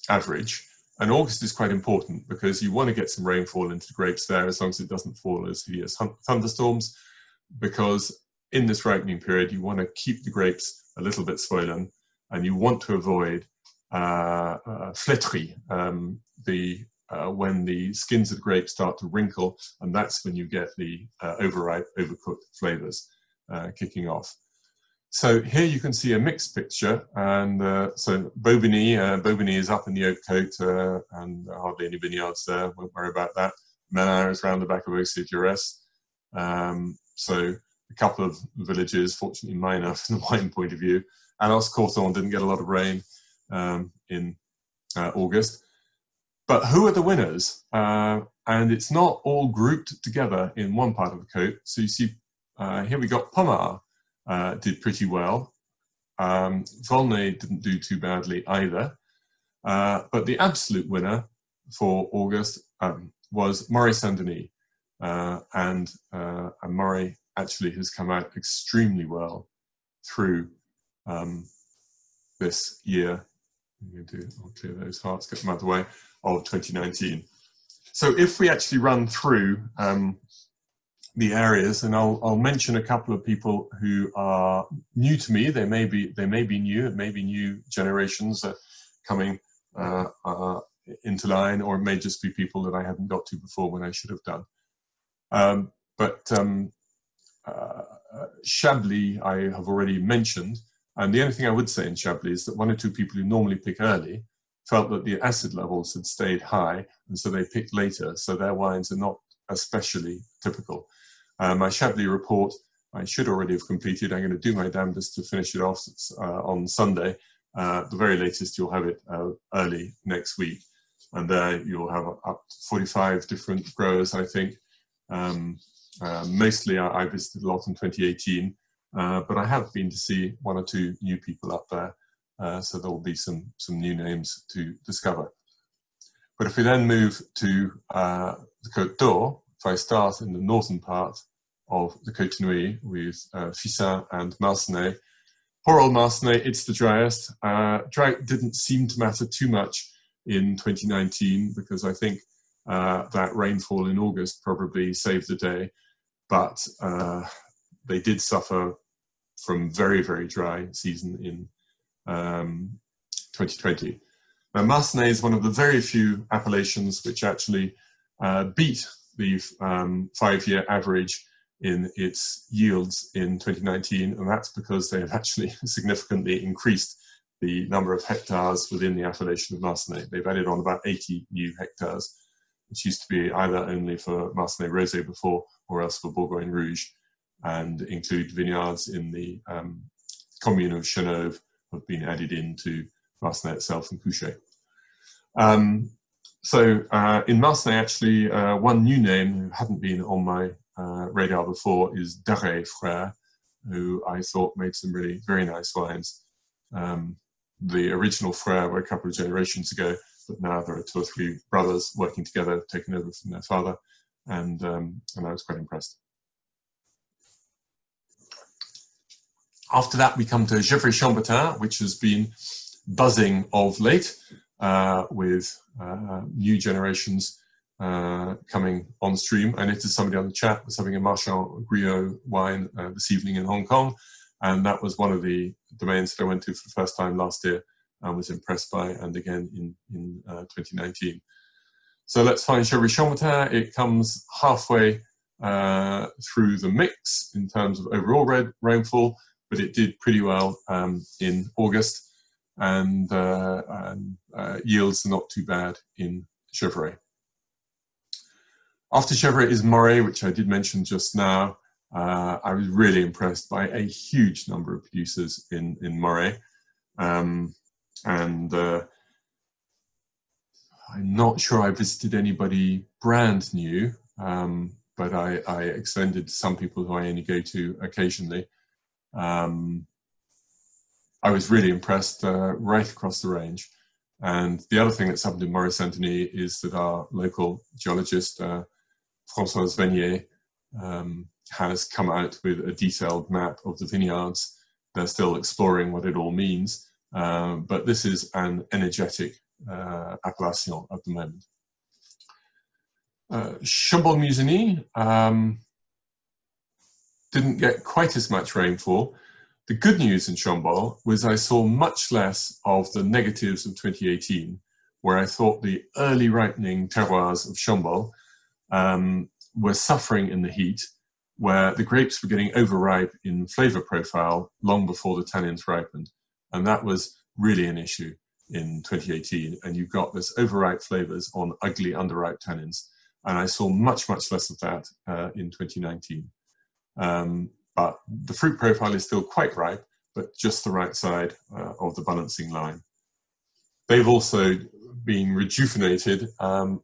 average. And August is quite important because you want to get some rainfall into the grapes there, as long as it doesn't fall as hideous thunderstorms, because in this ripening period, you want to keep the grapes a little bit swollen, and you want to avoid flétrie, when the skins of the grapes start to wrinkle, and that's when you get the overripe, overcooked flavors kicking off. So here you can see a mixed picture, and so Bobigny is up in the Haute Côte, and hardly any vineyards there, won't worry about that. Melun is around the back of Auxerre-du-Rest. So a couple of villages, fortunately minor from the wine point of view. Alos-Corton didn't get a lot of rain in August. But who are the winners? And it's not all grouped together in one part of the Côte. So you see, here we got Pommard did pretty well. Volnay didn't do too badly either. But the absolute winner for August was Moray-Saint-Denis. And Moray actually has come out extremely well through this year. I'll clear those hearts, get them out of the way, of 2019. So if we actually run through the areas, and I'll mention a couple of people who are new to me. They may be new, it may be new generations coming into line, or it may just be people that I haven't got to before when I should have done. But Chablis I have already mentioned, And the only thing I would say in Chablis is that one or two people who normally pick early felt that the acid levels had stayed high, and so they picked later. So their wines are not especially typical. My Chablis report, I should already have completed. I'm going to do my damnedest to finish it off on Sunday. The very latest, you'll have it early next week. And there you'll have up to 45 different growers, I think. Mostly I visited a lot in 2018, but I have been to see one or two new people up there. So there will be some new names to discover. But if we then move to the Côte d'Or, if I start in the northern part of the Côte Nuit with Fissin and Marcenais. Poor old Marcenais, it's the driest. Drought didn't seem to matter too much in 2019 because I think that rainfall in August probably saved the day, but they did suffer from very, very dry season in 2020. Now, Marcenais is one of the very few appellations which actually beat the 5-year average in its yields in 2019, and that's because they have actually significantly increased the number of hectares within the appellation of Marcenais. They've added on about 80 new hectares, which used to be either only for Marcenais Rosé before or else for Bourgogne Rouge, and include vineyards in the commune of Chenauve have been added into Marcenais itself and Couchet. So in Marcenais, actually, one new name who hadn't been on my radar before is Darret Frère, who I thought made some really very nice wines. The original Frère were a couple of generations ago, but now there are 2 or 3 brothers working together, taking over from their father, and I was quite impressed. After that, we come to Gevrey-Chambertin, which has been buzzing of late with new generations coming on stream. I noticed somebody on the chat was having a Marchand Griot wine this evening in Hong Kong, and that was one of the domains that I went to for the first time last year and was impressed by, and again in 2019. So let's find Gevrey-Chambertin. It comes halfway through the mix in terms of overall rainfall, but it did pretty well in August, and yields are not too bad in Gevrey. After Gevrey is Moret, which I did mention just now. I was really impressed by a huge number of producers in Moret. And I'm not sure I visited anybody brand new, but I extended to some people who I only go to occasionally. I was really impressed right across the range. And the other thing that's happened in Moret Saint-Denis is that our local geologist, Françoise Venier, has come out with a detailed map of the vineyards. They're still exploring what it all means, but this is an energetic appellation at the moment. Chambord-Musigny didn't get quite as much rainfall. The good news in Chambord was I saw much less of the negatives of 2018, where I thought the early ripening terroirs of Chambord were suffering in the heat, where the grapes were getting overripe in flavor profile long before the tannins ripened. And that was really an issue in 2018. And you got this overripe flavors on ugly underripe tannins. And I saw much, much less of that in 2019. But the fruit profile is still quite ripe, but just the right side of the balancing line. They've also been rejuvenated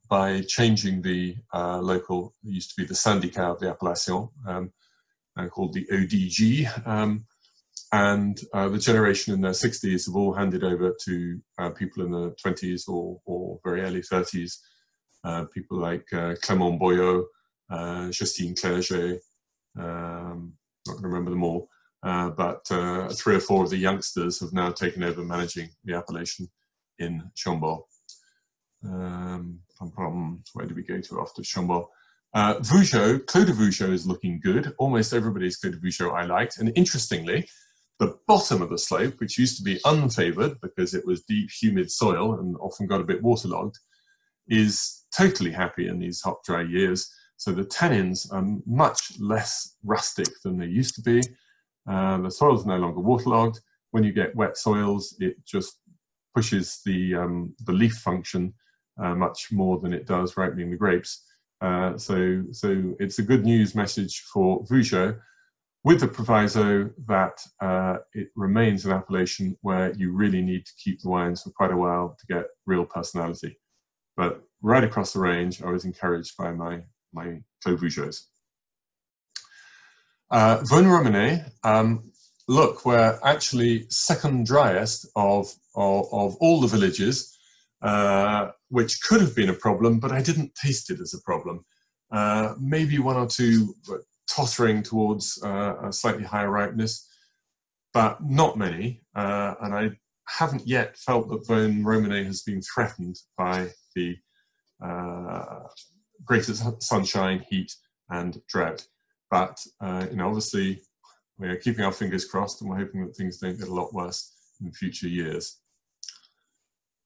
by changing the local, it used to be the syndicat of the appellation, called the ODG, and the generation in their 60s have all handed over to people in the 20s or very early 30s, people like Clément Boyot, Justine Clerget, not going to remember them all, but 3 or 4 of the youngsters have now taken over managing the appellation in Chambord. Where do we go to after Chambord? Vougeot, Clos de Vougeot is looking good. Almost everybody's Clos de Vougeot I liked. And interestingly, the bottom of the slope, which used to be unfavored because it was deep, humid soil and often got a bit waterlogged, is totally happy in these hot, dry years. So the tannins are much less rustic than they used to be. The soil is no longer waterlogged, when you get wet soils, it just pushes the leaf function much more than it does ripening the grapes. So it's a good news message for Vougeot, with the proviso that it remains an appellation where you really need to keep the wines for quite a while to get real personality. But right across the range, I was encouraged by my Clos Vougeots. Vosne Romanée, look, we're actually second driest of all the villages, which could have been a problem, but I didn't taste it as a problem. Maybe one or two tottering towards a slightly higher ripeness, but not many. And I haven't yet felt that Vosne Romanée has been threatened by the greater sunshine, heat, and drought. But you know, obviously, we're keeping our fingers crossed, and we're hoping that things don't get a lot worse in future years.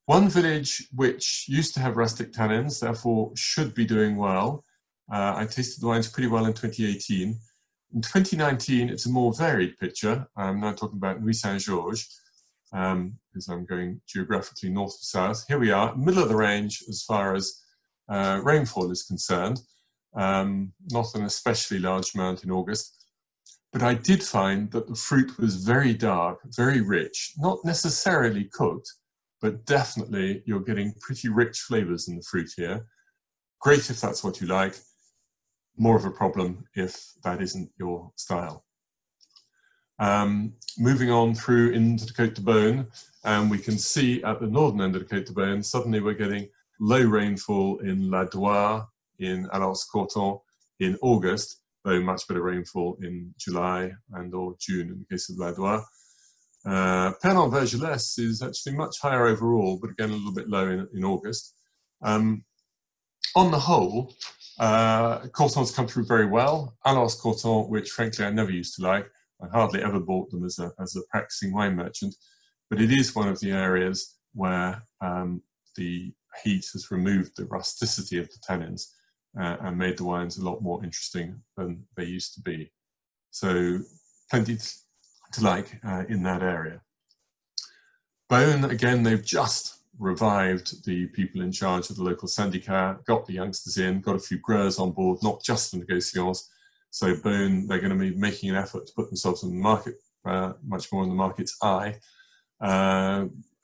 One village which used to have rustic tannins, therefore should be doing well. I tasted the wines pretty well in 2018. In 2019, it's a more varied picture. I'm now talking about Nuits Saint-Georges, because I'm going geographically north to south. Here we are, middle of the range as far as rainfall is concerned. Not an especially large amount in August. But I did find that the fruit was very dark, very rich, not necessarily cooked, but definitely you're getting pretty rich flavors in the fruit here. Great if that's what you like. More of a problem if that isn't your style. Moving on through into the Côte de Beaune, and we can see at the northern end of the Côte de Beaune, suddenly we're getting low rainfall in La Doire, in Allos-Corton in August, though much better rainfall in July and or June in the case of La Doire. Pernod-Vergelès is actually much higher overall, but again a little bit low in August. On the whole, Corton's come through very well. Allos-Corton, which frankly I never used to like, I hardly ever bought them as a practicing wine merchant, but it is one of the areas where the heat has removed the rusticity of the tannins and made the wines a lot more interesting than they used to be. So plenty to like in that area. Beaune, again, they've just revived the people in charge of the local syndicat, got the youngsters in, got a few growers on board, not just the négociants. So Beaune, they're going to be making an effort to put themselves in the market, much more in the market's eye.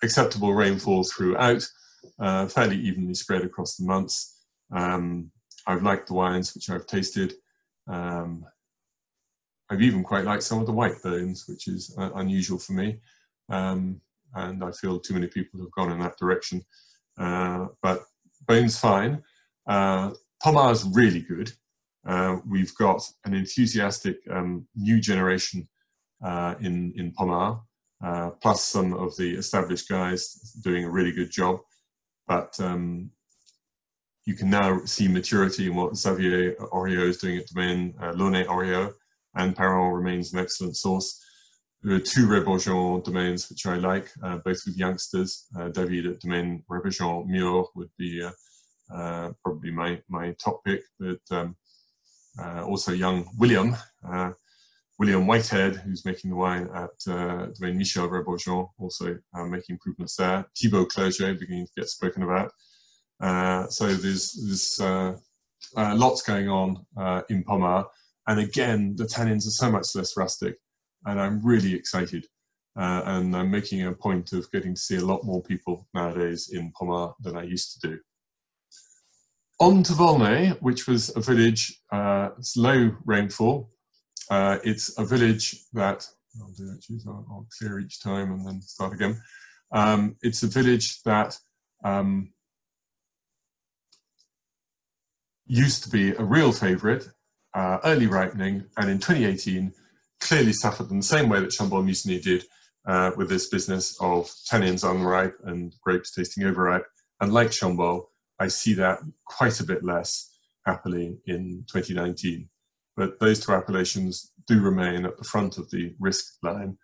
Acceptable rainfall throughout, fairly evenly spread across the months. I've liked the wines which I've tasted. I've even quite liked some of the white Beaunes, which is unusual for me. And I feel too many people have gone in that direction. But Beaune's fine. Pommar's really good. We've got an enthusiastic new generation in Pommard, plus some of the established guys doing a really good job. But you can now see maturity in what Xavier Oriot is doing at Domaine Launay Oriot, and Parent remains an excellent source. There are two Ré-Bourgeon domains which I like, both with youngsters. David at Domaine Ré-Bourgeon Muir would be probably my top pick, but also young William Whitehead, who's making the wine at Domaine Michel Ré-Bourgeon, also making improvements there. Thibaut Clerget beginning to get spoken about. So there's lots going on in Pommard, and again the tannins are so much less rustic, and I'm really excited, and I'm making a point of getting to see a lot more people nowadays in Pommard than I used to do. On to Volnay, which was a village, it's low rainfall. It's a village that, I'll clear each time and then start again. It's a village that used to be a real favourite, early ripening, and in 2018 clearly suffered in the same way that Chambord-Musigny did with this business of tannins unripe and grapes tasting overripe. And like Chambord, I see that quite a bit less happily in 2019. But those two appellations do remain at the front of the risk line,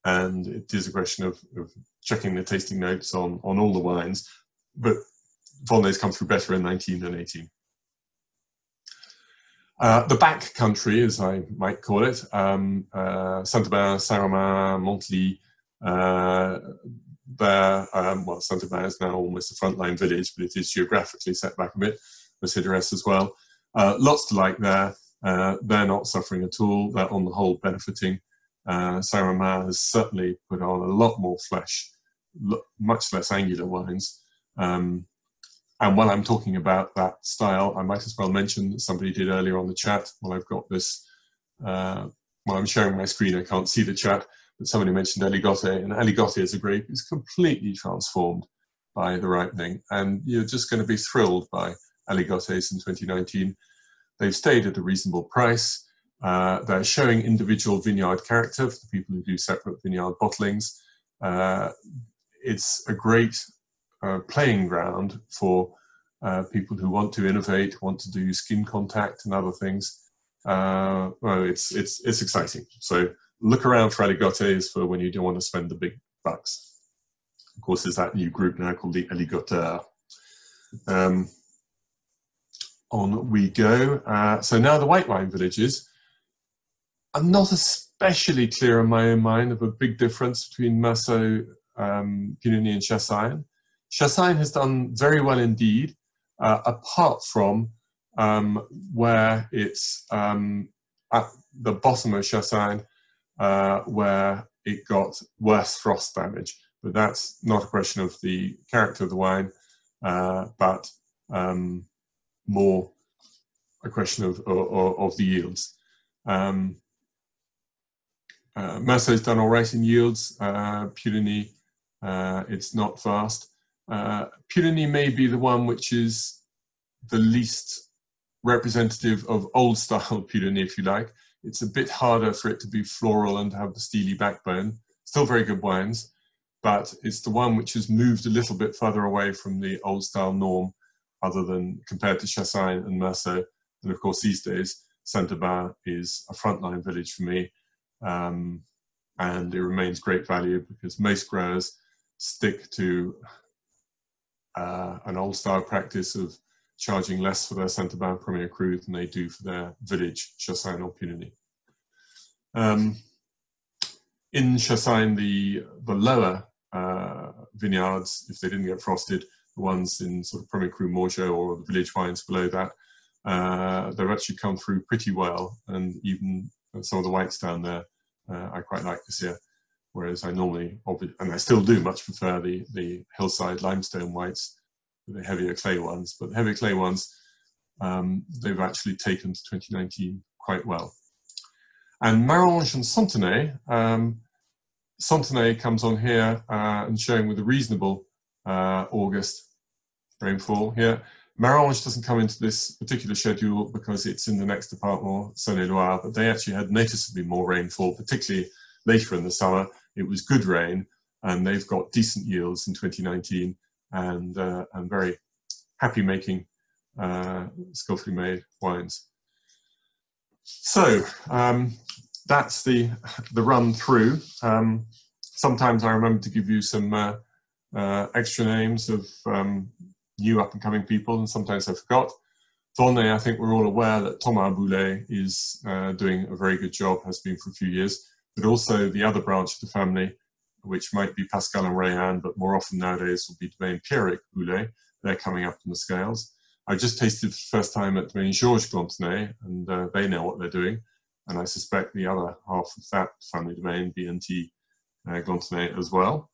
and it is a question of checking the tasting notes on all the wines. But Volnay's come through better in 19 than 18. The back country, as I might call it, Saint-Aubin, Saint-Romain, Montely, Well, Saint-Aubin is now almost a frontline village, but it is geographically set back a bit. Mercedes as well. Lots to like there. They're not suffering at all. They're on the whole benefiting. Saint-Romain has certainly put on a lot more flesh, much less angular wines. And while I'm talking about that style, I might as well mention that somebody did earlier on the chat. Well, I've got this, while I'm sharing my screen, I can't see the chat, but somebody mentioned Aligoté, and Aligoté as a grape is completely transformed by the ripening. And you're just going to be thrilled by Aligotés in 2019. They've stayed at a reasonable price. They're showing individual vineyard character for the people who do separate vineyard bottlings. It's a great playing ground for people who want to innovate, want to do skin contact and other things. Well, it's exciting. So look around for Aligotés for when you don't want to spend the big bucks. Of course, there's that new group now called the Aligoteur. On we go. So now the white wine villages. I'm not especially clear in my own mind of a big difference between Meursault, Puligny and Chassagne. Chassagne has done very well indeed, apart from where it's at the bottom of Chassagne, where it got worse frost damage. But that's not a question of the character of the wine, but more a question of the yields. Meursault's done all right in yields. Puligny, it's not fast. Puligny may be the one which is the least representative of old style Puligny, if you like. It's a bit harder for it to be floral and to have the steely backbone. Still very good wines, but it's the one which has moved a little bit further away from the old style norm, other than compared to Chassagne and Meursault. And of course, these days, Saint-Aubin is a frontline village for me. And it remains great value because most growers stick to an old style practice of charging less for their Saint-Aubin Premier Cru than they do for their village Chassagne or Puligny. In Chassagne, the lower vineyards, if they didn't get frosted, the ones in sort of Premier Cru Morgeau or the village wines below that, they've actually come through pretty well, and even some of the whites down there I quite like this year, whereas I normally, and I still do much prefer the hillside limestone whites, the heavier clay ones, but the heavier clay ones, they've actually taken to 2019 quite well. And Marange and Santenay, Santenay comes on here and showing with a reasonable August rainfall here. Marange doesn't come into this particular schedule because it's in the next department, Saône-et-Loire, but they actually had noticeably more rainfall, particularly later in the summer. It was good rain, and they've got decent yields in 2019, and very happy making skillfully made wines. So that's the run through. Sometimes I remember to give you some extra names of new up-and-coming people, and sometimes I forgot. Tonnay, I think we're all aware that Thomas Boulet is doing a very good job, has been for a few years, but also the other branch of the family, which might be Pascal and Rayan, but more often nowadays will be Domaine Pierrick Boulet. They're coming up in the scales. I just tasted for the first time at Domaine Georges Glantenay, and they know what they're doing. And I suspect the other half of that family domain, BNT Glantenay as well.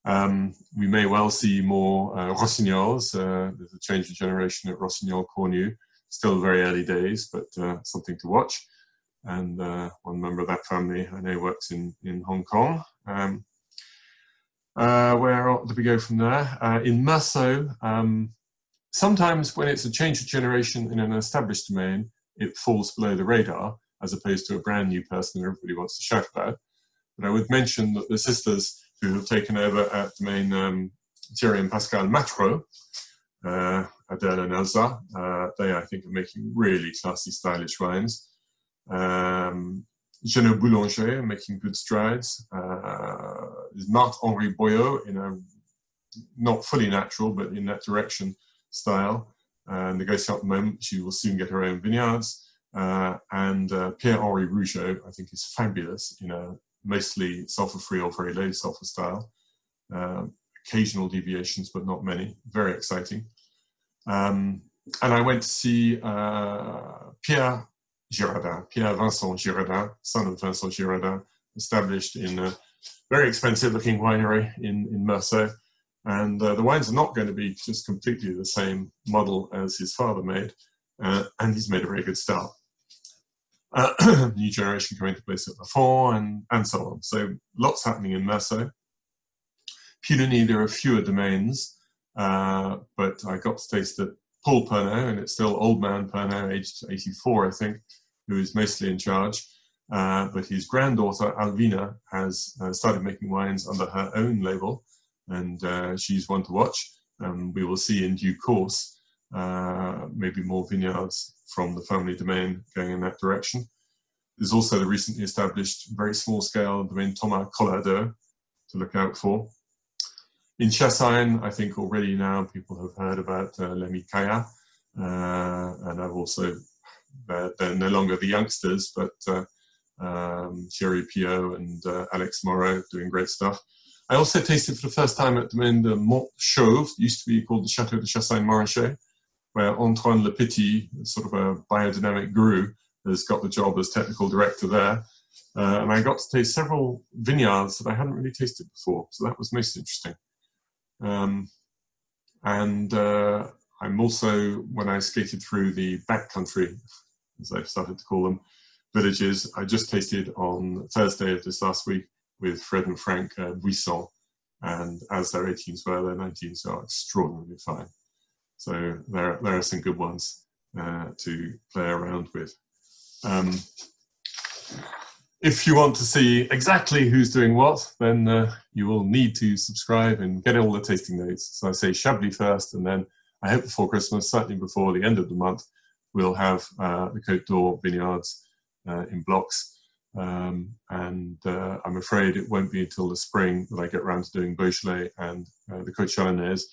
We may well see more Rossignols. There's a change of generation at Rossignol Cornu. Still very early days, but something to watch. And one member of that family I know works in Hong Kong. Where do we go from there? In Meursault, sometimes when it's a change of generation in an established domain, it falls below the radar, as opposed to a brand new person who everybody wants to shout about. But I would mention that the sisters who have taken over at Domaine Thierry and Pascal Matreau, Adèle and Elsa, they I think are making really classy, stylish wines. Jeannot Boulanger making good strides. Marthe-Henri Boyot in a not fully natural, but in that direction style. Negotiating at the moment, she will soon get her own vineyards. And Pierre-Henri Rougeau, I think, is fabulous in a mostly sulfur-free or very low sulfur style. Occasional deviations, but not many. Very exciting. And I went to see Pierre Vincent Girardin, son of Vincent Girardin, established in a very expensive-looking winery in Meursault. And the wines are not going to be just completely the same model as his father made, and he's made a very good start. New generation coming to place at Lafon and so on. So lots happening in Meursault. Puligny, there are fewer domains, but I got to taste it. Paul Pernod, and it's still old man Pernod, aged 84, I think, who is mostly in charge. But his granddaughter, Alvina, has started making wines under her own label, and she's one to watch. We will see in due course, maybe more vineyards from the family domain going in that direction. There's also the recently established, very small-scale domain Thomas Collardeau to look out for. In Chassagne, I think already now people have heard about Lemmy Kaya, and I've also, they're no longer the youngsters, but Thierry Piot and Alex Moreau doing great stuff. I also tasted for the first time at Domaine de Montchauve, used to be called the Château de Chassagne-Maraîcher, where Antoine Le Petit, sort of a biodynamic guru, has got the job as technical director there. And I got to taste several vineyards that I hadn't really tasted before, so that was most interesting. I'm also, when I skated through the backcountry, as I've started to call them, villages, I just tasted on Thursday of this last week with Fred and Frank Buisson, and as their 18s were, their 19s are extraordinarily fine. So there are some good ones to play around with. If you want to see exactly who's doing what, then you will need to subscribe and get all the tasting notes. So I say Chablis first, and then I hope before Christmas, certainly before the end of the month, we'll have the Côte d'Or vineyards in blocks. I'm afraid it won't be until the spring that I get around to doing Beaujolais and the Côte Chalonnaise,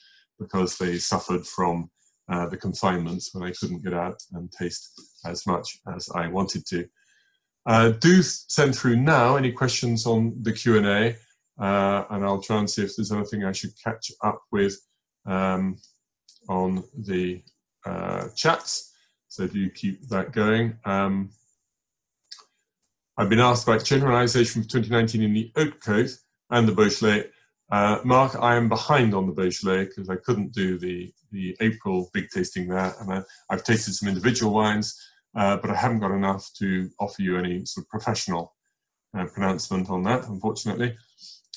because they suffered from the confinements when I couldn't get out and taste as much as I wanted to. Do send through now any questions on the Q&A, and I'll try and see if there's anything I should catch up with on the chats. So do keep that going. I've been asked about generalization for 2019 in the Haute Côte and the Beaujolais. Mark, I am behind on the Beaujolais because I couldn't do the April big tasting there, and I've tasted some individual wines, but I haven't got enough to offer you any sort of professional pronouncement on that, unfortunately.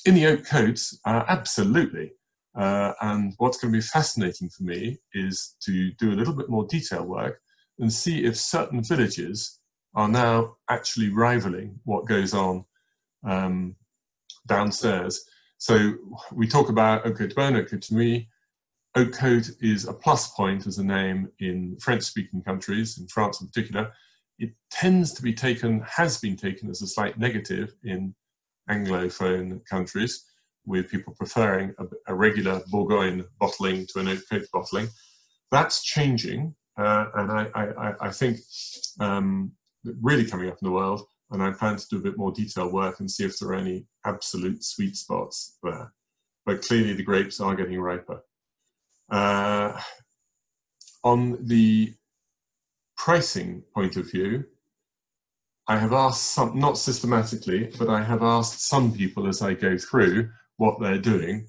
In the Haute Côte, absolutely. And what's going to be fascinating for me is to do a little bit more detail work and see if certain villages are now actually rivaling what goes on downstairs. So we talk about Haute Côte d'Or, Haute Côte d'Or. Haute Côte is a plus point as a name in French-speaking countries, in France in particular. It tends to be taken, has been taken as a slight negative in Anglophone countries, with people preferring a regular Bourgogne bottling to an Haute Côte bottling. That's changing, and I think really coming up in the world, and I plan to do a bit more detailed work and see if there are any absolute sweet spots there. But clearly the grapes are getting riper. On the pricing point of view, I have asked some, not systematically, but I have asked some people as I go through what they're doing.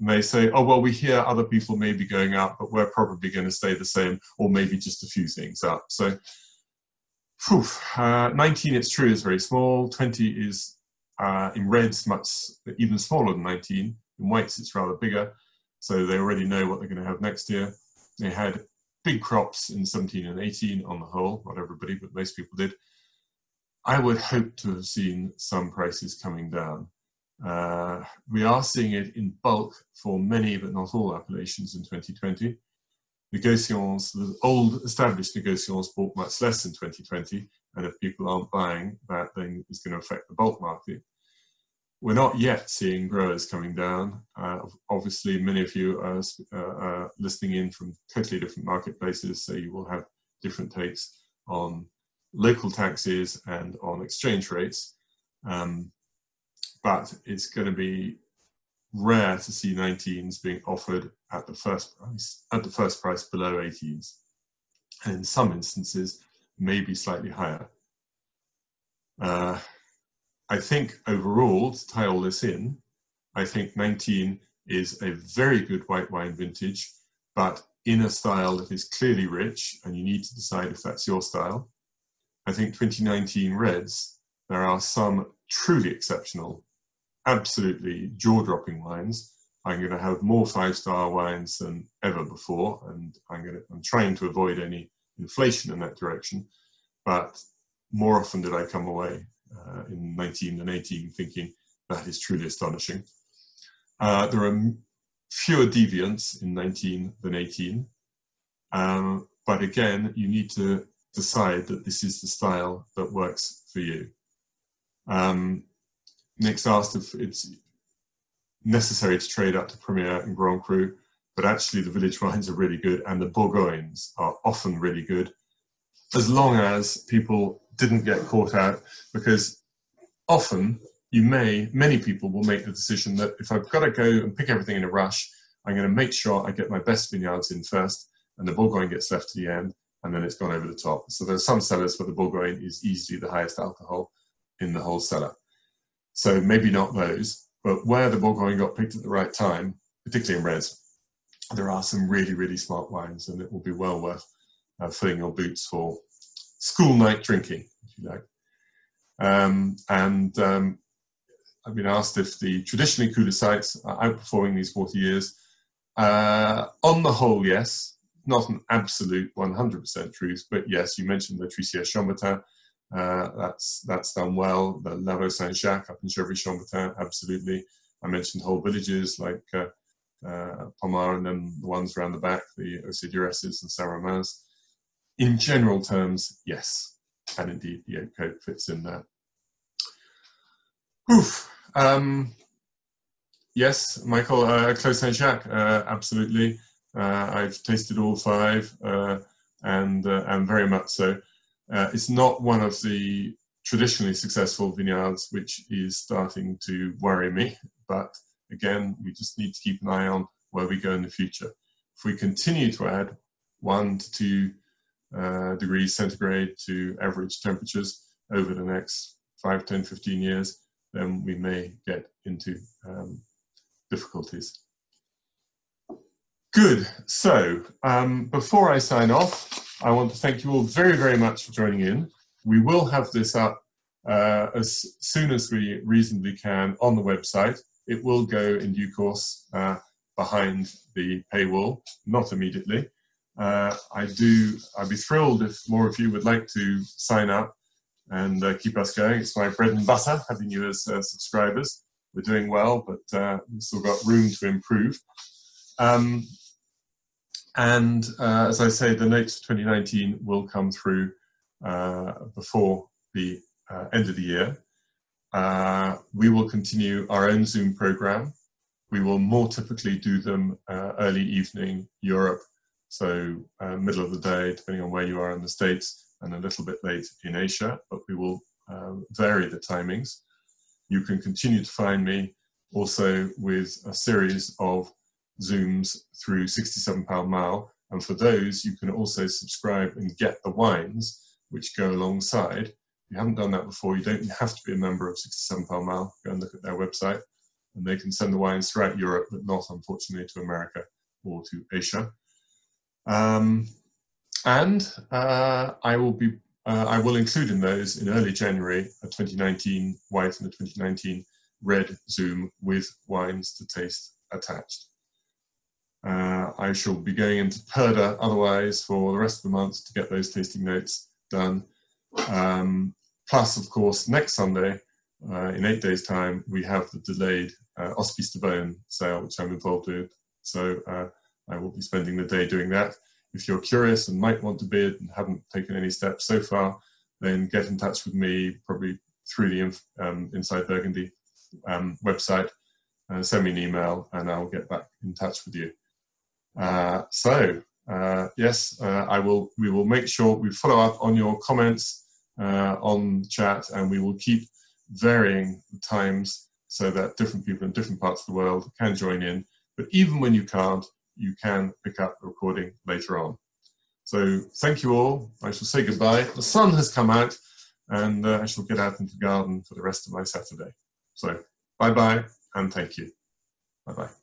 And they say, oh, well, we hear other people may be going up, but we're probably going to stay the same, or maybe just a few things up. So 19, it's true, is very small. 20 is in reds much even smaller than 19. In whites, it's rather bigger. So they already know what they're going to have next year. They had big crops in 17 and 18 on the whole, not everybody, but most people did. I would hope to have seen some prices coming down. We are seeing it in bulk for many, but not all appellations in 2020. Negociants, the old established negociants bought much less in 2020, and if people aren't buying, that then is going to affect the bulk market. We're not yet seeing growers coming down. Obviously, many of you are listening in from totally different marketplaces, so you will have different takes on local taxes and on exchange rates. but it's going to be rare to see 19s being offered at the first price below 18s, and in some instances maybe slightly higher. I think overall, to tie all this in, I think 19 is a very good white wine vintage, but in a style that is clearly rich, and you need to decide if that's your style. I think 2019 reds, there are some truly exceptional, absolutely jaw-dropping wines. I'm going to have more 5-star wines than ever before, and I'm trying to avoid any inflation in that direction. But more often did I come away in 19 than 18 thinking that is truly astonishing. There are fewer deviants in 19 than 18, but again, you need to decide that this is the style that works for you. Nick's asked if it's necessary to trade up to Premier and Grand Cru, but actually the village wines are really good, and the Bourgognes are often really good, as long as people didn't get caught out, because often many people will make the decision that if I've got to go and pick everything in a rush, I'm going to make sure I get my best vineyards in first, and the Bourgogne gets left to the end, and then it's gone over the top. So there are some cellars where the Bourgogne is easily the highest alcohol in the whole cellar. So maybe not those, but where the Bourgogne got picked at the right time, particularly in reds, there are some really, really smart wines, and it will be well worth filling your boots for school night drinking, if you like. I've been asked if the traditionally cooler sites are outperforming these 40 years. On the whole, yes. Not an absolute 100% truth, but yes, you mentioned the Trissière-Chambertin. That's done well. The Lavaux Saint-Jacques up in Chevry-Chambertin, absolutely. I mentioned whole villages like Pommard, and then the ones around the back, the Auxey-Duresses and Saint-Romains. In general terms, yes. And indeed, the oak coat fits in there. Oof. Yes, Michael, Clos Saint-Jacques, absolutely. I've tasted all 5, and very much so. It's not one of the traditionally successful vineyards which is starting to worry me, but again, we just need to keep an eye on where we go in the future. If we continue to add 1 to 2 degrees centigrade to average temperatures over the next 5, 10, 15 years, then we may get into difficulties. Good. So before I sign off, I want to thank you all very, very much for joining in. We will have this up as soon as we reasonably can on the website. It will go in due course behind the paywall, not immediately. I'd be thrilled if more of you would like to sign up and keep us going. It's my bread and butter, having you as subscribers. We're doing well, but we've still got room to improve. As I say, the notes for 2019 will come through before the end of the year. We will continue our own Zoom program. We will more typically do them early evening Europe, so middle of the day, depending on where you are in the States, and a little bit late in Asia, but we will vary the timings. You can continue to find me also with a series of Zooms through 67 Pall Mall, and for those you can also subscribe and get the wines which go alongside. If you haven't done that before, you don't have to be a member of 67 Pall Mall. Go and look at their website, and they can send the wines throughout Europe, but not unfortunately to America or to Asia. I will include in those in early January a 2019 white and a 2019 red Zoom with wines to taste attached. I shall be going into Perda otherwise for the rest of the month to get those tasting notes done. Plus, of course, next Sunday, in 8 days' time, we have the delayed Hospice de Beaune sale, which I'm involved with. So I will be spending the day doing that. If you're curious and might want to bid and haven't taken any steps so far, then get in touch with me, probably through the Inside Burgundy website. Send me an email and I'll get back in touch with you. Yes, we will make sure we follow up on your comments on chat, and we will keep varying the times so that different people in different parts of the world can join in. But even when you can't, you can pick up the recording later on. So thank you all. I shall say goodbye. The sun has come out, and I shall get out into the garden for the rest of my Saturday. So bye-bye, and thank you. Bye-bye.